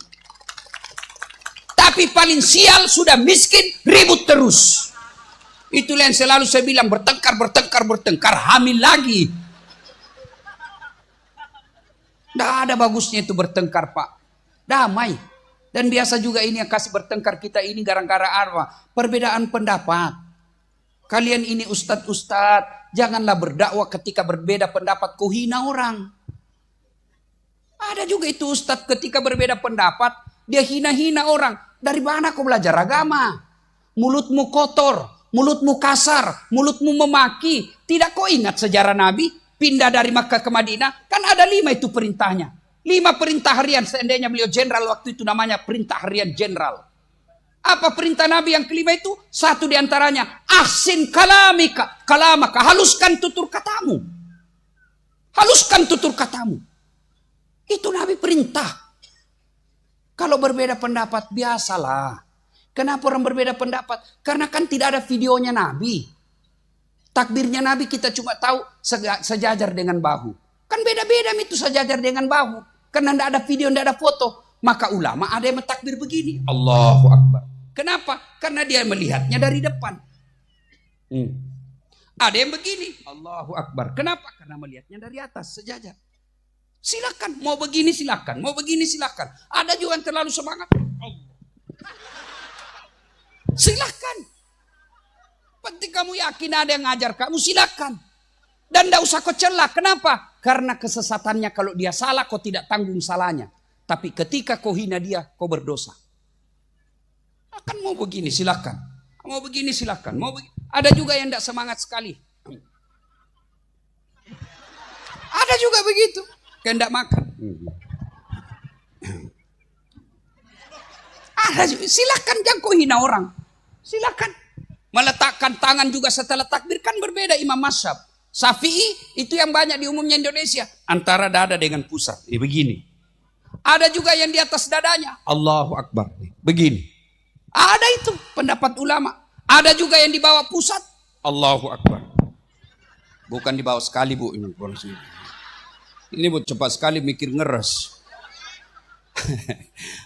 Tapi paling sial sudah miskin, ribut terus. Itulah yang selalu saya bilang, bertengkar, hamil lagi. Tidak ada bagusnya itu bertengkar Pak. Damai. Dan biasa juga ini yang kasih bertengkar kita ini gara-gara apa? Perbedaan pendapat. Kalian ini ustadz, janganlah berdakwah ketika berbeda pendapat, kau hina orang. Ada juga itu ustadz ketika berbeda pendapat, dia hina-hina orang. Dari mana kau belajar agama? Mulutmu kotor, mulutmu kasar, mulutmu memaki. Tidak kau ingat sejarah Nabi? Pindah dari Makkah ke Madinah, kan ada 5 itu perintahnya. 5 perintah harian, seandainya beliau jenderal waktu itu namanya perintah harian jenderal. Apa perintah Nabi yang kelima itu? Satu diantaranya, ahsin kalamaka, haluskan tutur katamu. Haluskan tutur katamu. Itu Nabi perintah. Kalau berbeda pendapat, biasalah. Kenapa orang berbeda pendapat? Karena kan tidak ada videonya Nabi. Takbirnya Nabi kita cuma tahu sejajar dengan bahu. Kan beda-beda itu sejajar dengan bahu. Karena tidak ada video, tidak ada foto. Maka ulama ada yang mentakbir begini. Allahu Akbar. Kenapa? Karena dia melihatnya dari depan. Ada yang begini. Allahu Akbar. Kenapa? Karena melihatnya dari atas sejajar. Silakan. Mau begini silakan. Mau begini silakan. Ada juga yang terlalu semangat. Silakan. Penting kamu yakin ada yang ngajar kamu, silakan. Dan tidak usah kau celah. Kenapa? Karena kesesatannya kalau dia salah, kau tidak tanggung salahnya. Tapi ketika kau hina dia, kau berdosa. Kan mau begini silakan. Mau begini silakan. Ada juga yang tidak semangat sekali. Ada juga begitu. Kayak tidak makan. Ada juga. Silakan jangan kau hina orang. Silakan. Meletakkan tangan juga setelah takbir kan berbeda imam mazhab. Syafi'i itu yang banyak di umumnya Indonesia. Antara dada dengan pusat. Begini. Ada juga yang di atas dadanya. Allahu Akbar. Begini. Ada itu pendapat ulama. Ada juga yang di bawah pusat. Allahu Akbar. Bukan di bawah sekali bu. Ini bu cepat sekali mikir ngeres.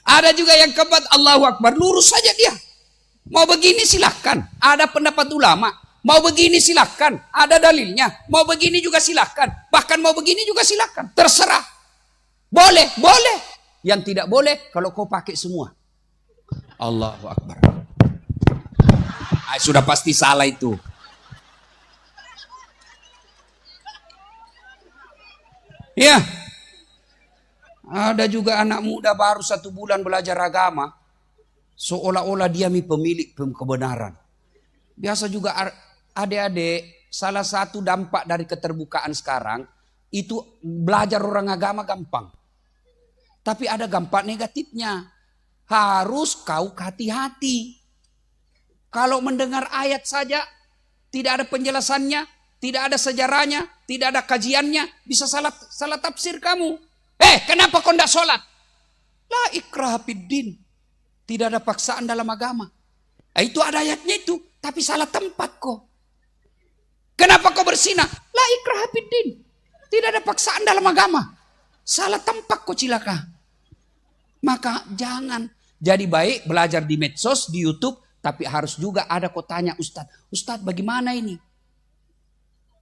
Ada juga yang keempat Allahu Akbar. Lurus saja dia. Mau begini silahkan. Ada pendapat ulama. Mau begini silahkan. Ada dalilnya. Mau begini juga silahkan. Bahkan mau begini juga silahkan. Terserah. Boleh. Boleh. Yang tidak boleh kalau kau pakai semua. Allahu Akbar. Sudah pasti salah itu. Ya. Ada juga anak muda baru 1 bulan belajar agama. Seolah-olah dia pemilik kebenaran. Biasa juga adik-adik, salah satu dampak dari keterbukaan sekarang, itu belajar orang agama gampang. Tapi ada dampak negatifnya. Harus kau hati-hati. Kalau mendengar ayat saja, tidak ada penjelasannya, tidak ada sejarahnya, tidak ada kajiannya, bisa salah tafsir kamu. Kenapa kau tidak sholat? La ikraha fiddin. Tidak ada paksaan dalam agama. Itu ada ayatnya itu, tapi salah tempat kok. Kenapa kau bersinah? La ikraha fiddin. Tidak ada paksaan dalam agama. Salah tempat kok cilaka. Maka jangan. Jadi baik belajar di medsos, di YouTube, tapi harus juga ada kau tanya Ustadz bagaimana ini?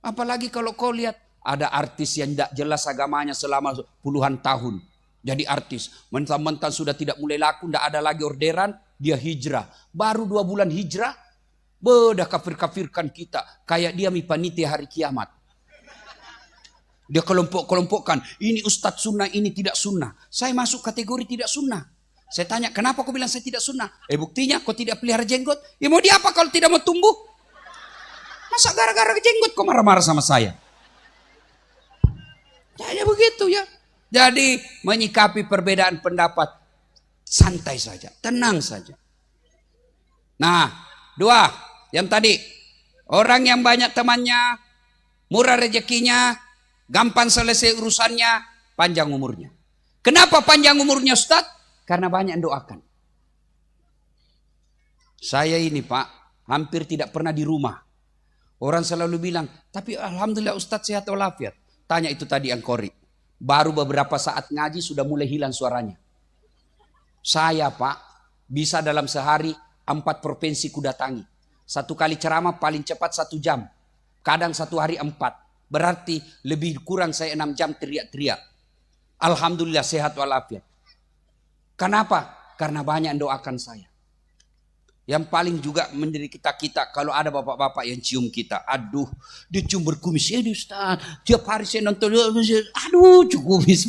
Apalagi kalau kau lihat ada artis yang tidak jelas agamanya selama puluhan tahun. Jadi artis, mentang-mentang sudah tidak mulai laku, tidak ada lagi orderan, dia hijrah. Baru 2 bulan hijrah, dah kafir-kafirkan kita. Kayak dia panitia hari kiamat. Dia kelompok-kelompokkan, ini Ustadz sunnah, ini tidak sunnah. Saya masuk kategori tidak sunnah. Saya tanya, kenapa kau bilang saya tidak sunnah? Buktinya kau tidak pelihara jenggot. Mau dia apa kalau tidak mau tumbuh? Masa gara-gara jenggot kau marah-marah sama saya? Ya begitu ya. Jadi menyikapi perbedaan pendapat santai saja, tenang saja. Nah, 2, yang tadi. Orang yang banyak temannya, murah rezekinya, gampang selesai urusannya, panjang umurnya. Kenapa panjang umurnya Ustadz? Karena banyak yang doakan. Saya ini Pak, hampir tidak pernah di rumah. Orang selalu bilang, tapi alhamdulillah Ustadz sehat walafiat. Tanya itu tadi yang Kori. Baru beberapa saat ngaji sudah mulai hilang suaranya. Saya Pak, bisa dalam sehari 4 provinsi kudatangi. 1 kali ceramah paling cepat 1 jam. Kadang 1 hari 4. Berarti lebih kurang saya 6 jam teriak-teriak. Alhamdulillah sehat walafiat. Kenapa? Karena banyak yang doakan saya. Yang paling juga menderita kita kalau ada bapak-bapak yang cium kita. Aduh, dia cium berkumis. Ustaz, tiap hari saya nonton. Aduh, kumis.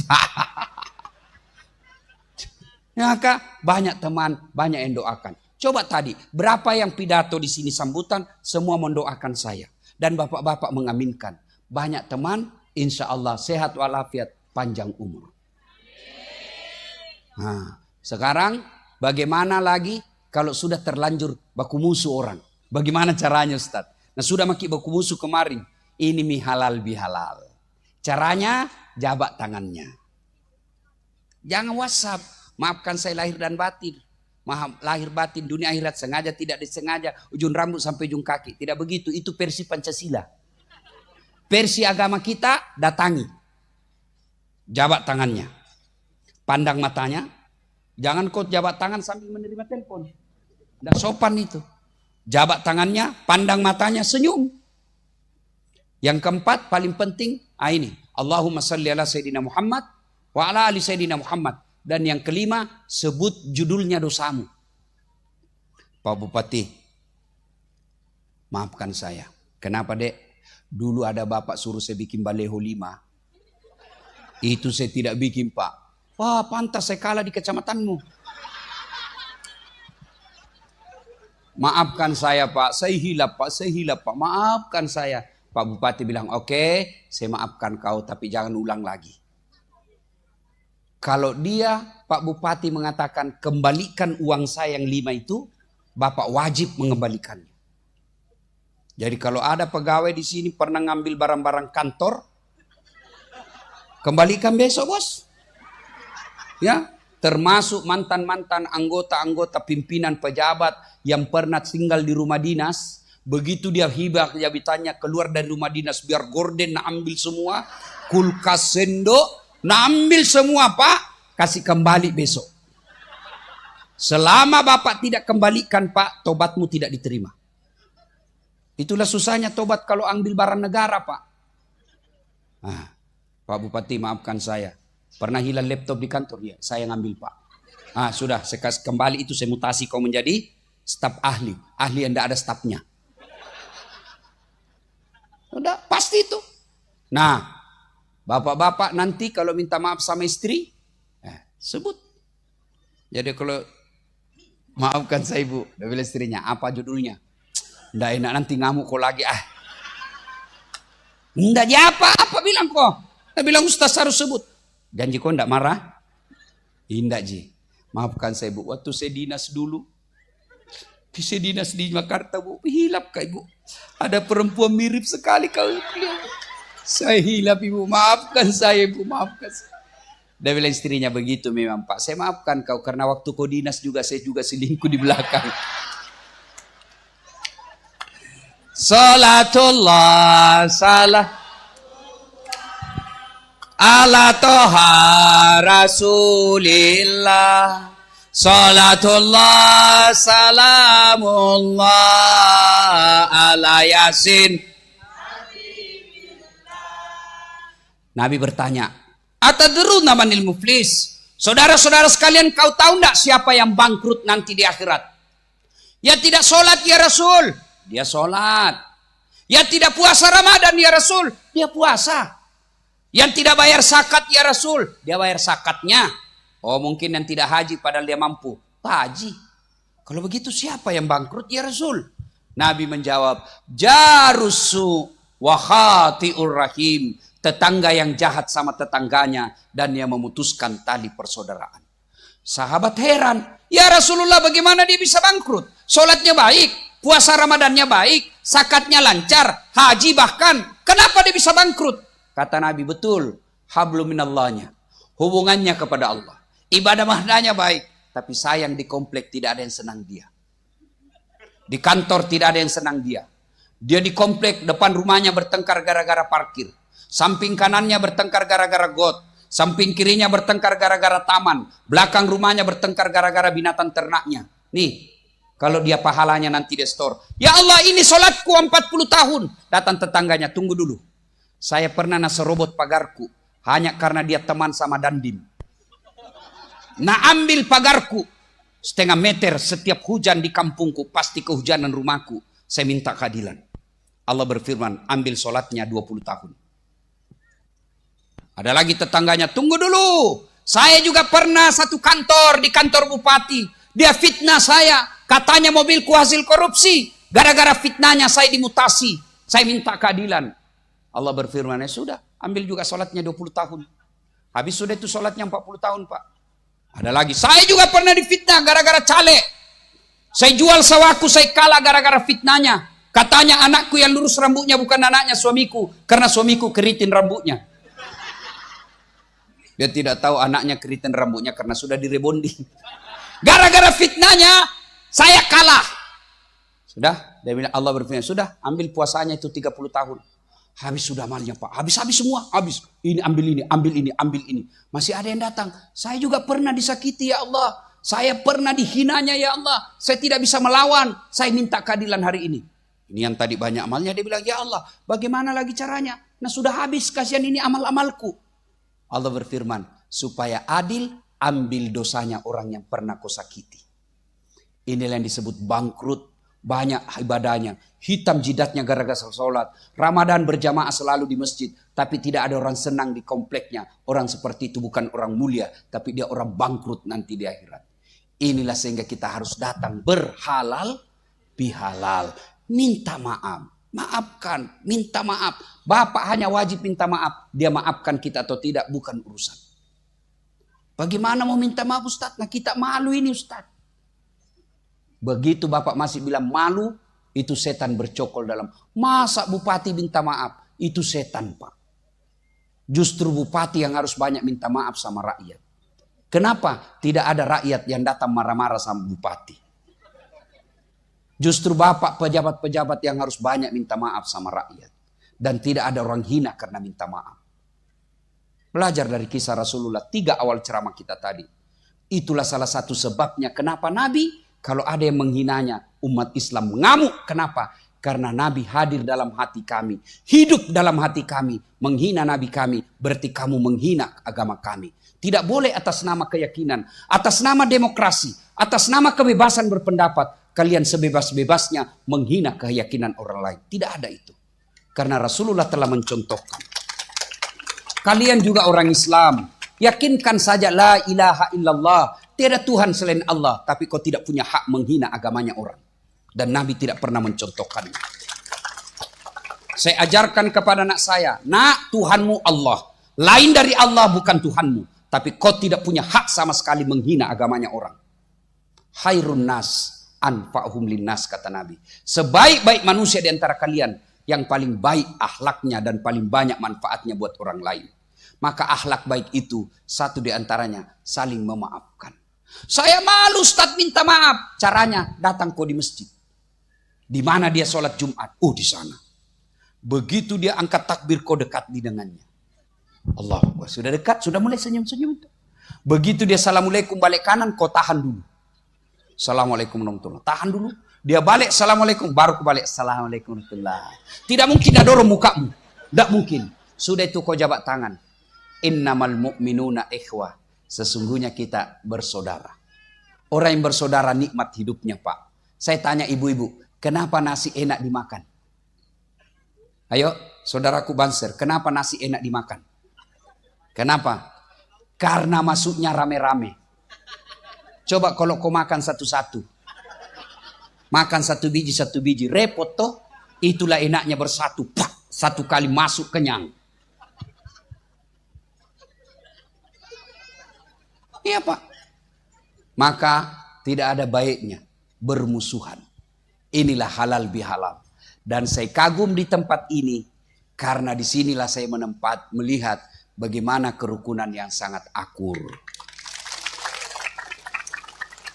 Maka banyak teman, banyak yang doakan. Coba tadi, berapa yang pidato di sini sambutan, semua mendoakan saya. Dan bapak-bapak mengaminkan. Banyak teman, insya Allah sehat walafiat, panjang umur. Nah, sekarang bagaimana lagi kalau sudah terlanjur baku musuh orang? Bagaimana caranya Ustaz? Nah sudah maki baku musuh kemarin. Ini halal bihalal. Caranya jabat tangannya. Jangan WhatsApp. Maafkan saya lahir dan batin. Maaf lahir batin dunia akhirat sengaja tidak disengaja. Ujung rambut sampai ujung kaki. Tidak begitu. Itu versi Pancasila. Versi agama kita datangi. Jabat tangannya. Pandang matanya. Jangan kau jabat tangan sambil menerima telepon. Tidak sopan itu. Jabat tangannya, pandang matanya, senyum. Yang keempat paling penting, ini. Allahumma salli ala Sayyidina Muhammad wa ala ali Sayyidina Muhammad. Dan yang kelima, sebut judulnya dosamu. Pak Bupati, Maafkan saya. Kenapa, Dek? Dulu ada bapak suruh saya bikin baleho 5. Itu saya tidak bikin, Pak. Wah, pantas saya kalah di kecamatanmu. Maafkan saya, Pak. Saya hilap, Pak. Saya hilap, Pak. Maafkan saya. Pak Bupati bilang, oke, saya maafkan kau, tapi jangan ulang lagi. Kalau dia, Pak Bupati mengatakan, kembalikan uang saya yang 5 itu, Bapak wajib mengembalikannya. Jadi kalau ada pegawai di sini pernah ngambil barang-barang kantor, kembalikan besok, Bos. Ya, termasuk mantan-mantan anggota-anggota pimpinan pejabat yang pernah tinggal di rumah dinas. Begitu dia hibah jabatannya keluar dari rumah dinas, biar gorden nak ambil semua, kulkas, sendok, nak ambil semua, Pak, kasih kembali besok. Selama Bapak tidak kembalikan, Pak, tobatmu tidak diterima. Itulah susahnya tobat kalau ambil barang negara, Pak. Nah, Pak Bupati, maafkan saya. Pernah hilang laptop di kantor? Ya, saya ngambil, Pak. Ah, sudah, saya kasih kembali itu, saya mutasi kau menjadi staf ahli. Ahli yang tidak ada stafnya. Udah, pasti itu. Nah, bapak-bapak nanti kalau minta maaf sama istri, sebut. Jadi kalau maafkan saya, Ibu, dia bilang istrinya, apa judulnya? Nggak enak nanti ngamuk kok lagi. Nggak ya apa bilang kok. Dia bilang Ustaz harus sebut. Janji kok nggak marah? Indah Ji. Maafkan saya, Bu. Waktu saya dinas dulu. Saya dinas di Jakarta, Bu. Hilap kak Ibu. Ada perempuan mirip sekali kau. Saya hilap, Ibu. Maafkan saya, Ibu. Maafkan saya. Dia bilang istrinya begitu memang, Pak. Saya maafkan kau karena waktu kau dinas juga saya juga selingkuh di belakang. Salatullah salah ala toha rasulillah. Salatullah salamullah ala yasin. Nabi bertanya, atadruna manil muflis? Saudara-saudara sekalian, kau tahu enggak siapa yang bangkrut nanti di akhirat? Ya tidak sholat ya Rasul. Dia sholat. Yang tidak puasa Ramadan ya Rasul, dia puasa. Yang tidak bayar zakat ya Rasul, dia bayar zakatnya. Oh mungkin yang tidak haji padahal dia mampu, haji. Kalau begitu siapa yang bangkrut ya Rasul? Nabi menjawab, jarusu wa khati'ur rahim. Tetangga yang jahat sama tetangganya dan yang memutuskan tali persaudaraan. Sahabat heran, ya Rasulullah bagaimana dia bisa bangkrut? Sholatnya baik. Puasa Ramadannya baik, zakatnya lancar, haji bahkan. Kenapa dia bisa bangkrut? Kata Nabi, betul. Hablum minallahnya. Hubungannya kepada Allah. Ibadah mahdanya baik. Tapi sayang di komplek tidak ada yang senang dia. Di kantor tidak ada yang senang dia. Dia di komplek depan rumahnya bertengkar gara-gara parkir. Samping kanannya bertengkar gara-gara got. Samping kirinya bertengkar gara-gara taman. Belakang rumahnya bertengkar gara-gara binatang ternaknya. Nih. Kalau dia pahalanya nanti di store. Ya Allah ini sholatku 40 tahun. Datang tetangganya, tunggu dulu. Saya pernah naserobot pagarku. Hanya karena dia teman sama Dandim. Nah ambil pagarku. 1,5 meter setiap hujan di kampungku. Pasti kehujanan rumahku. Saya minta keadilan. Allah berfirman, ambil sholatnya 20 tahun. Ada lagi tetangganya, tunggu dulu. Saya juga pernah satu kantor di kantor bupati. Dia fitnah saya. Katanya mobilku hasil korupsi. Gara-gara fitnahnya saya dimutasi. Saya minta keadilan. Allah berfirman, ya sudah. Ambil juga sholatnya 20 tahun. Habis sudah itu sholatnya 40 tahun, Pak. Ada lagi. Saya juga pernah difitnah gara-gara caleg. Saya jual sawahku, saya kalah gara-gara fitnahnya. Katanya anakku yang lurus rambutnya bukan anaknya suamiku. Karena suamiku keriting rambutnya. Dia tidak tahu anaknya keriting rambutnya karena sudah direbonding. Gara-gara fitnahnya, saya kalah. Sudah, dia bilang Allah berfirman, sudah ambil puasanya itu 30 tahun. Habis sudah amalnya Pak, habis semua, habis. Ini ambil ini, ambil ini, ambil ini. Masih ada yang datang. Saya juga pernah disakiti ya Allah. Saya pernah dihinanya ya Allah. Saya tidak bisa melawan. Saya minta keadilan hari ini. Ini yang tadi banyak amalnya, dia bilang ya Allah, bagaimana lagi caranya? Nah sudah habis, kasihan ini amal-amalku. Allah berfirman, supaya adil, ambil dosanya orang yang pernah kau sakiti. Inilah yang disebut bangkrut. banyak ibadahnya, hitam jidatnya gara-gara sholat, Ramadan berjamaah selalu di masjid, tapi tidak ada orang senang di kompleknya. Orang seperti itu bukan orang mulia, tapi dia orang bangkrut nanti di akhirat. Inilah sehingga kita harus datang berhalal bihalal, minta maaf, maafkan, minta maaf. Bapak hanya wajib minta maaf, dia maafkan kita atau tidak bukan urusan. Bagaimana mau minta maaf Ustaz? Nah kita malu ini Ustaz. Begitu Bapak masih bilang malu, itu setan bercokol dalam. Masa bupati minta maaf? Itu setan Pak. Justru bupati yang harus banyak minta maaf sama rakyat. Kenapa? Tidak ada rakyat yang datang marah-marah sama bupati. Justru Bapak pejabat-pejabat yang harus banyak minta maaf sama rakyat. Dan tidak ada orang hina karena minta maaf. Belajar dari kisah Rasulullah 3 awal ceramah kita tadi. Itulah salah satu sebabnya kenapa Nabi kalau ada yang menghinanya, umat Islam mengamuk. Kenapa? Karena Nabi hadir dalam hati kami. Hidup dalam hati kami. Menghina Nabi kami, berarti kamu menghina agama kami. Tidak boleh atas nama keyakinan, atas nama demokrasi, atas nama kebebasan berpendapat, kalian sebebas-bebasnya menghina keyakinan orang lain. Tidak ada itu. Karena Rasulullah telah mencontohkan. Kalian juga orang Islam. Yakinkan saja la ilaha illallah. Tiada Tuhan selain Allah. Tapi kau tidak punya hak menghina agamanya orang. Dan Nabi tidak pernah mencontohkannya. Saya ajarkan kepada anak saya. Nak, Tuhanmu Allah. Lain dari Allah bukan Tuhanmu. Tapi kau tidak punya hak sama sekali menghina agamanya orang. Khairun nas anfa'hum linnas, kata Nabi. Sebaik-baik manusia di antara kalian. Yang paling baik akhlaknya dan paling banyak manfaatnya buat orang lain. Maka akhlak baik itu satu di antaranya saling memaafkan. Saya malu Ustaz minta maaf. Caranya datang kau di masjid. Di mana dia sholat Jumat? Oh di sana. Begitu dia angkat takbir kau dekat di dengannya. Allah sudah dekat, sudah mulai senyum-senyum. Begitu dia assalamualaikum balik kanan, kau tahan dulu. Assalamualaikum warahmatullahi. Tahan dulu. Dia balik assalamualaikum, baru kau balik assalamualaikum warahmatullahi. Tidak mungkin dia dorong mukamu. Tidak mungkin. Sudah itu kau jabat tangan. Innamal mu'minuna ikhwah. Sesungguhnya kita bersaudara. Orang yang bersaudara nikmat hidupnya Pak. Saya tanya ibu-ibu, kenapa nasi enak dimakan? Ayo, saudaraku Banser, kenapa nasi enak dimakan? Kenapa? Karena masuknya rame-rame. Coba kalau kau makan satu-satu. Makan satu biji, repot toh. Itulah enaknya bersatu. Pak, satu kali masuk kenyang. Iya Pak. Maka tidak ada baiknya bermusuhan. Inilah halal bihalal. Dan saya kagum di tempat ini. Karena disinilah saya melihat bagaimana kerukunan yang sangat akur.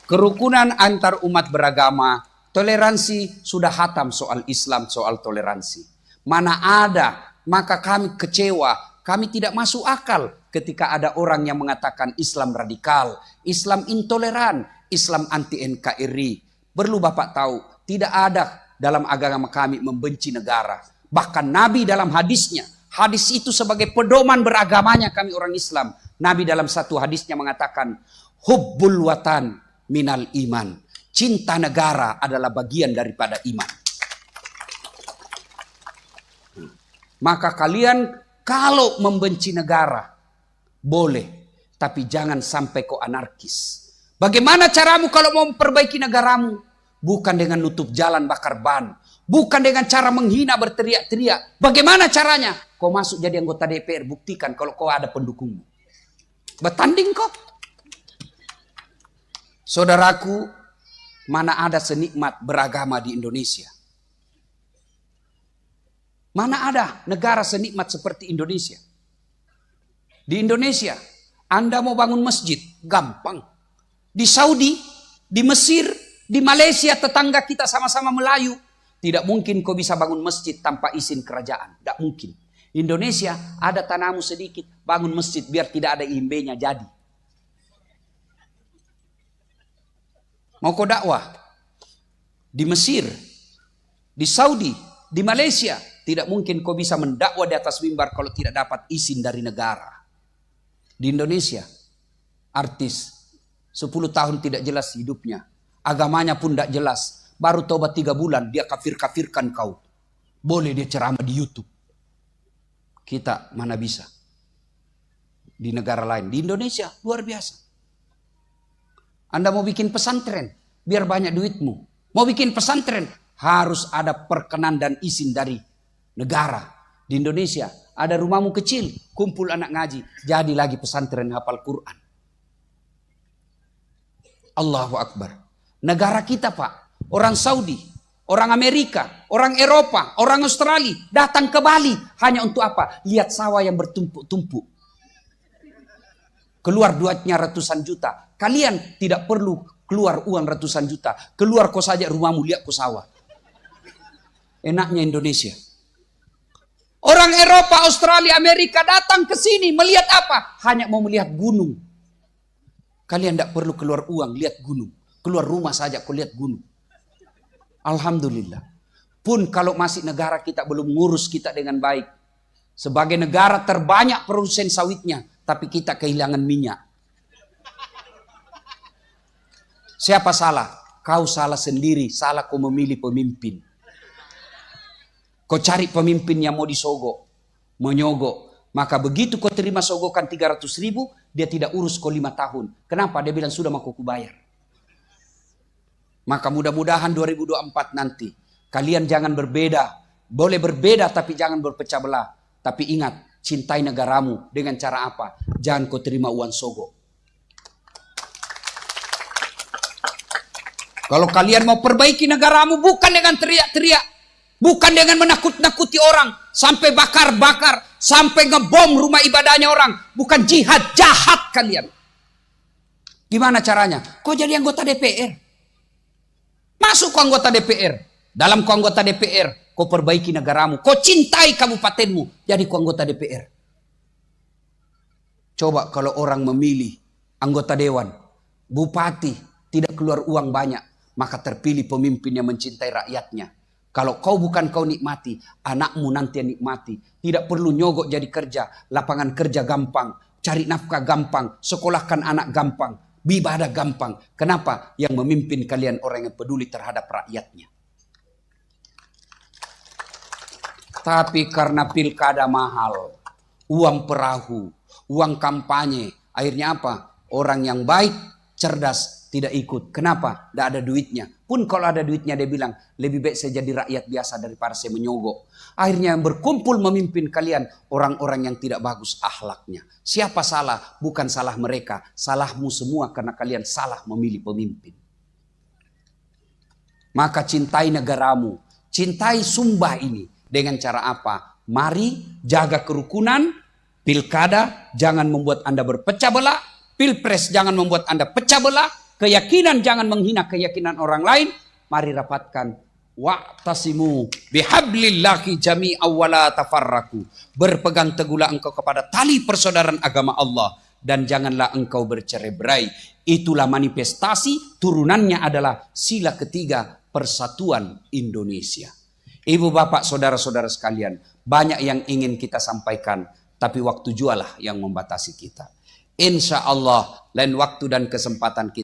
Kerukunan antar umat beragama. Toleransi sudah hatam soal Islam, soal toleransi. Mana ada, maka kami kecewa. Kami tidak masuk akal ketika ada orang yang mengatakan Islam radikal, Islam intoleran, Islam anti NKRI. Perlu Bapak tahu, tidak ada dalam agama kami membenci negara. Bahkan Nabi dalam hadisnya, hadis itu sebagai pedoman beragamanya kami orang Islam. Nabi dalam satu hadisnya mengatakan, hubbul watan minal iman. Cinta negara adalah bagian daripada iman. Maka kalian kalau membenci negara, boleh. Tapi jangan sampai kau anarkis. Bagaimana caramu kalau mau memperbaiki negaramu? Bukan dengan nutup jalan bakar ban. Bukan dengan cara menghina berteriak-teriak. Bagaimana caranya? Kau masuk jadi anggota DPR, buktikan kalau kau ada pendukungmu. Bertanding kau. Saudaraku, mana ada senikmat beragama di Indonesia? Mana ada negara senikmat seperti Indonesia? Di Indonesia, Anda mau bangun masjid, gampang. Di Saudi, di Mesir, di Malaysia, tetangga kita sama-sama Melayu. Tidak mungkin kau bisa bangun masjid tanpa izin kerajaan. Tidak mungkin. Indonesia, ada tanahmu sedikit, bangun masjid biar tidak ada IMB-nya jadi. Mau kau dakwah? Di Mesir, di Saudi, di Malaysia, tidak mungkin kau bisa mendakwah di atas mimbar kalau tidak dapat izin dari negara. Di Indonesia, artis 10 tahun tidak jelas hidupnya. Agamanya pun tidak jelas. baru tobat 3 bulan, dia kafir-kafirkan kau. Boleh dia ceramah di YouTube. Kita mana bisa. Di negara lain, di Indonesia luar biasa. Anda mau bikin pesantren, biar banyak duitmu. Mau bikin pesantren, harus ada perkenan dan izin dari negara. Di Indonesia, ada rumahmu kecil, kumpul anak ngaji, jadi lagi pesantren hafal Quran. Allahu Akbar. Negara kita Pak, orang Saudi, orang Amerika, orang Eropa, orang Australia, datang ke Bali. Hanya untuk apa? Lihat sawah yang bertumpuk-tumpuk. Keluar duitnya ratusan juta. Kalian tidak perlu keluar uang ratusan juta. Keluar kau saja rumahmu, lihat kau sawah. Enaknya Indonesia. Orang Eropa, Australia, Amerika datang ke sini melihat apa? Hanya mau melihat gunung. Kalian tidak perlu keluar uang, lihat gunung. Keluar rumah saja kau lihat gunung. Alhamdulillah. Pun kalau masih negara kita belum ngurus kita dengan baik. Sebagai negara terbanyak produsen sawitnya, tapi kita kehilangan minyak. Siapa salah? Kau salah sendiri, salah kau memilih pemimpin. Kau cari pemimpin yang mau disogok, menyogok. Maka begitu kau terima sogokan 300.000, dia tidak urus kau 5 tahun. Kenapa? Dia bilang sudah mau ku bayar. Maka mudah-mudahan 2024 nanti kalian jangan berbeda. Boleh berbeda tapi jangan berpecah belah. Tapi ingat, cintai negaramu dengan cara apa? Jangan kau terima uang sogok. Kalau kalian mau perbaiki negaramu bukan dengan teriak-teriak. Bukan dengan menakut-nakuti orang. Sampai bakar-bakar. Sampai ngebom rumah ibadahnya orang. Bukan jihad, jahat kalian. Gimana caranya? Kau jadi anggota DPR. Masuk ke anggota DPR. Dalam kau anggota DPR, kau perbaiki negaramu. Kau cintai kabupatenmu. Jadi kau anggota DPR. Coba kalau orang memilih anggota dewan, bupati, tidak keluar uang banyak. Maka terpilih pemimpin yang mencintai rakyatnya. Kalau kau bukan kau nikmati, anakmu nanti yang nikmati. Tidak perlu nyogok jadi kerja. Lapangan kerja gampang. Cari nafkah gampang. Sekolahkan anak gampang. Ibadah gampang. Kenapa? Yang memimpin kalian orang yang peduli terhadap rakyatnya. Tapi karena pilkada mahal. Uang perahu. Uang kampanye. Akhirnya apa? Orang yang baik, cerdas, tidak ikut. Kenapa? Tidak ada duitnya. Pun kalau ada duitnya dia bilang, lebih baik saya jadi rakyat biasa daripada saya menyogok. Akhirnya yang berkumpul memimpin kalian orang-orang yang tidak bagus akhlaknya. Siapa salah? Bukan salah mereka. Salahmu semua karena kalian salah memilih pemimpin. Maka cintai negaramu. Cintai Sumba ini. Dengan cara apa? Mari jaga kerukunan. Pilkada jangan membuat Anda berpecah belah. Pilpres jangan membuat Anda pecah belah. Keyakinan jangan menghina keyakinan orang lain. Mari rapatkan. Wa'tasimu bihablillahi jami'a wa la tafarraku. Berpegang teguhlah engkau kepada tali persaudaraan agama Allah. Dan janganlah engkau bercerai-berai. Itulah manifestasi. Turunannya adalah sila ketiga Persatuan Indonesia. Ibu bapak saudara-saudara sekalian. Banyak yang ingin kita sampaikan. Tapi waktu jualah yang membatasi kita. Insya Allah lain waktu dan kesempatan kita.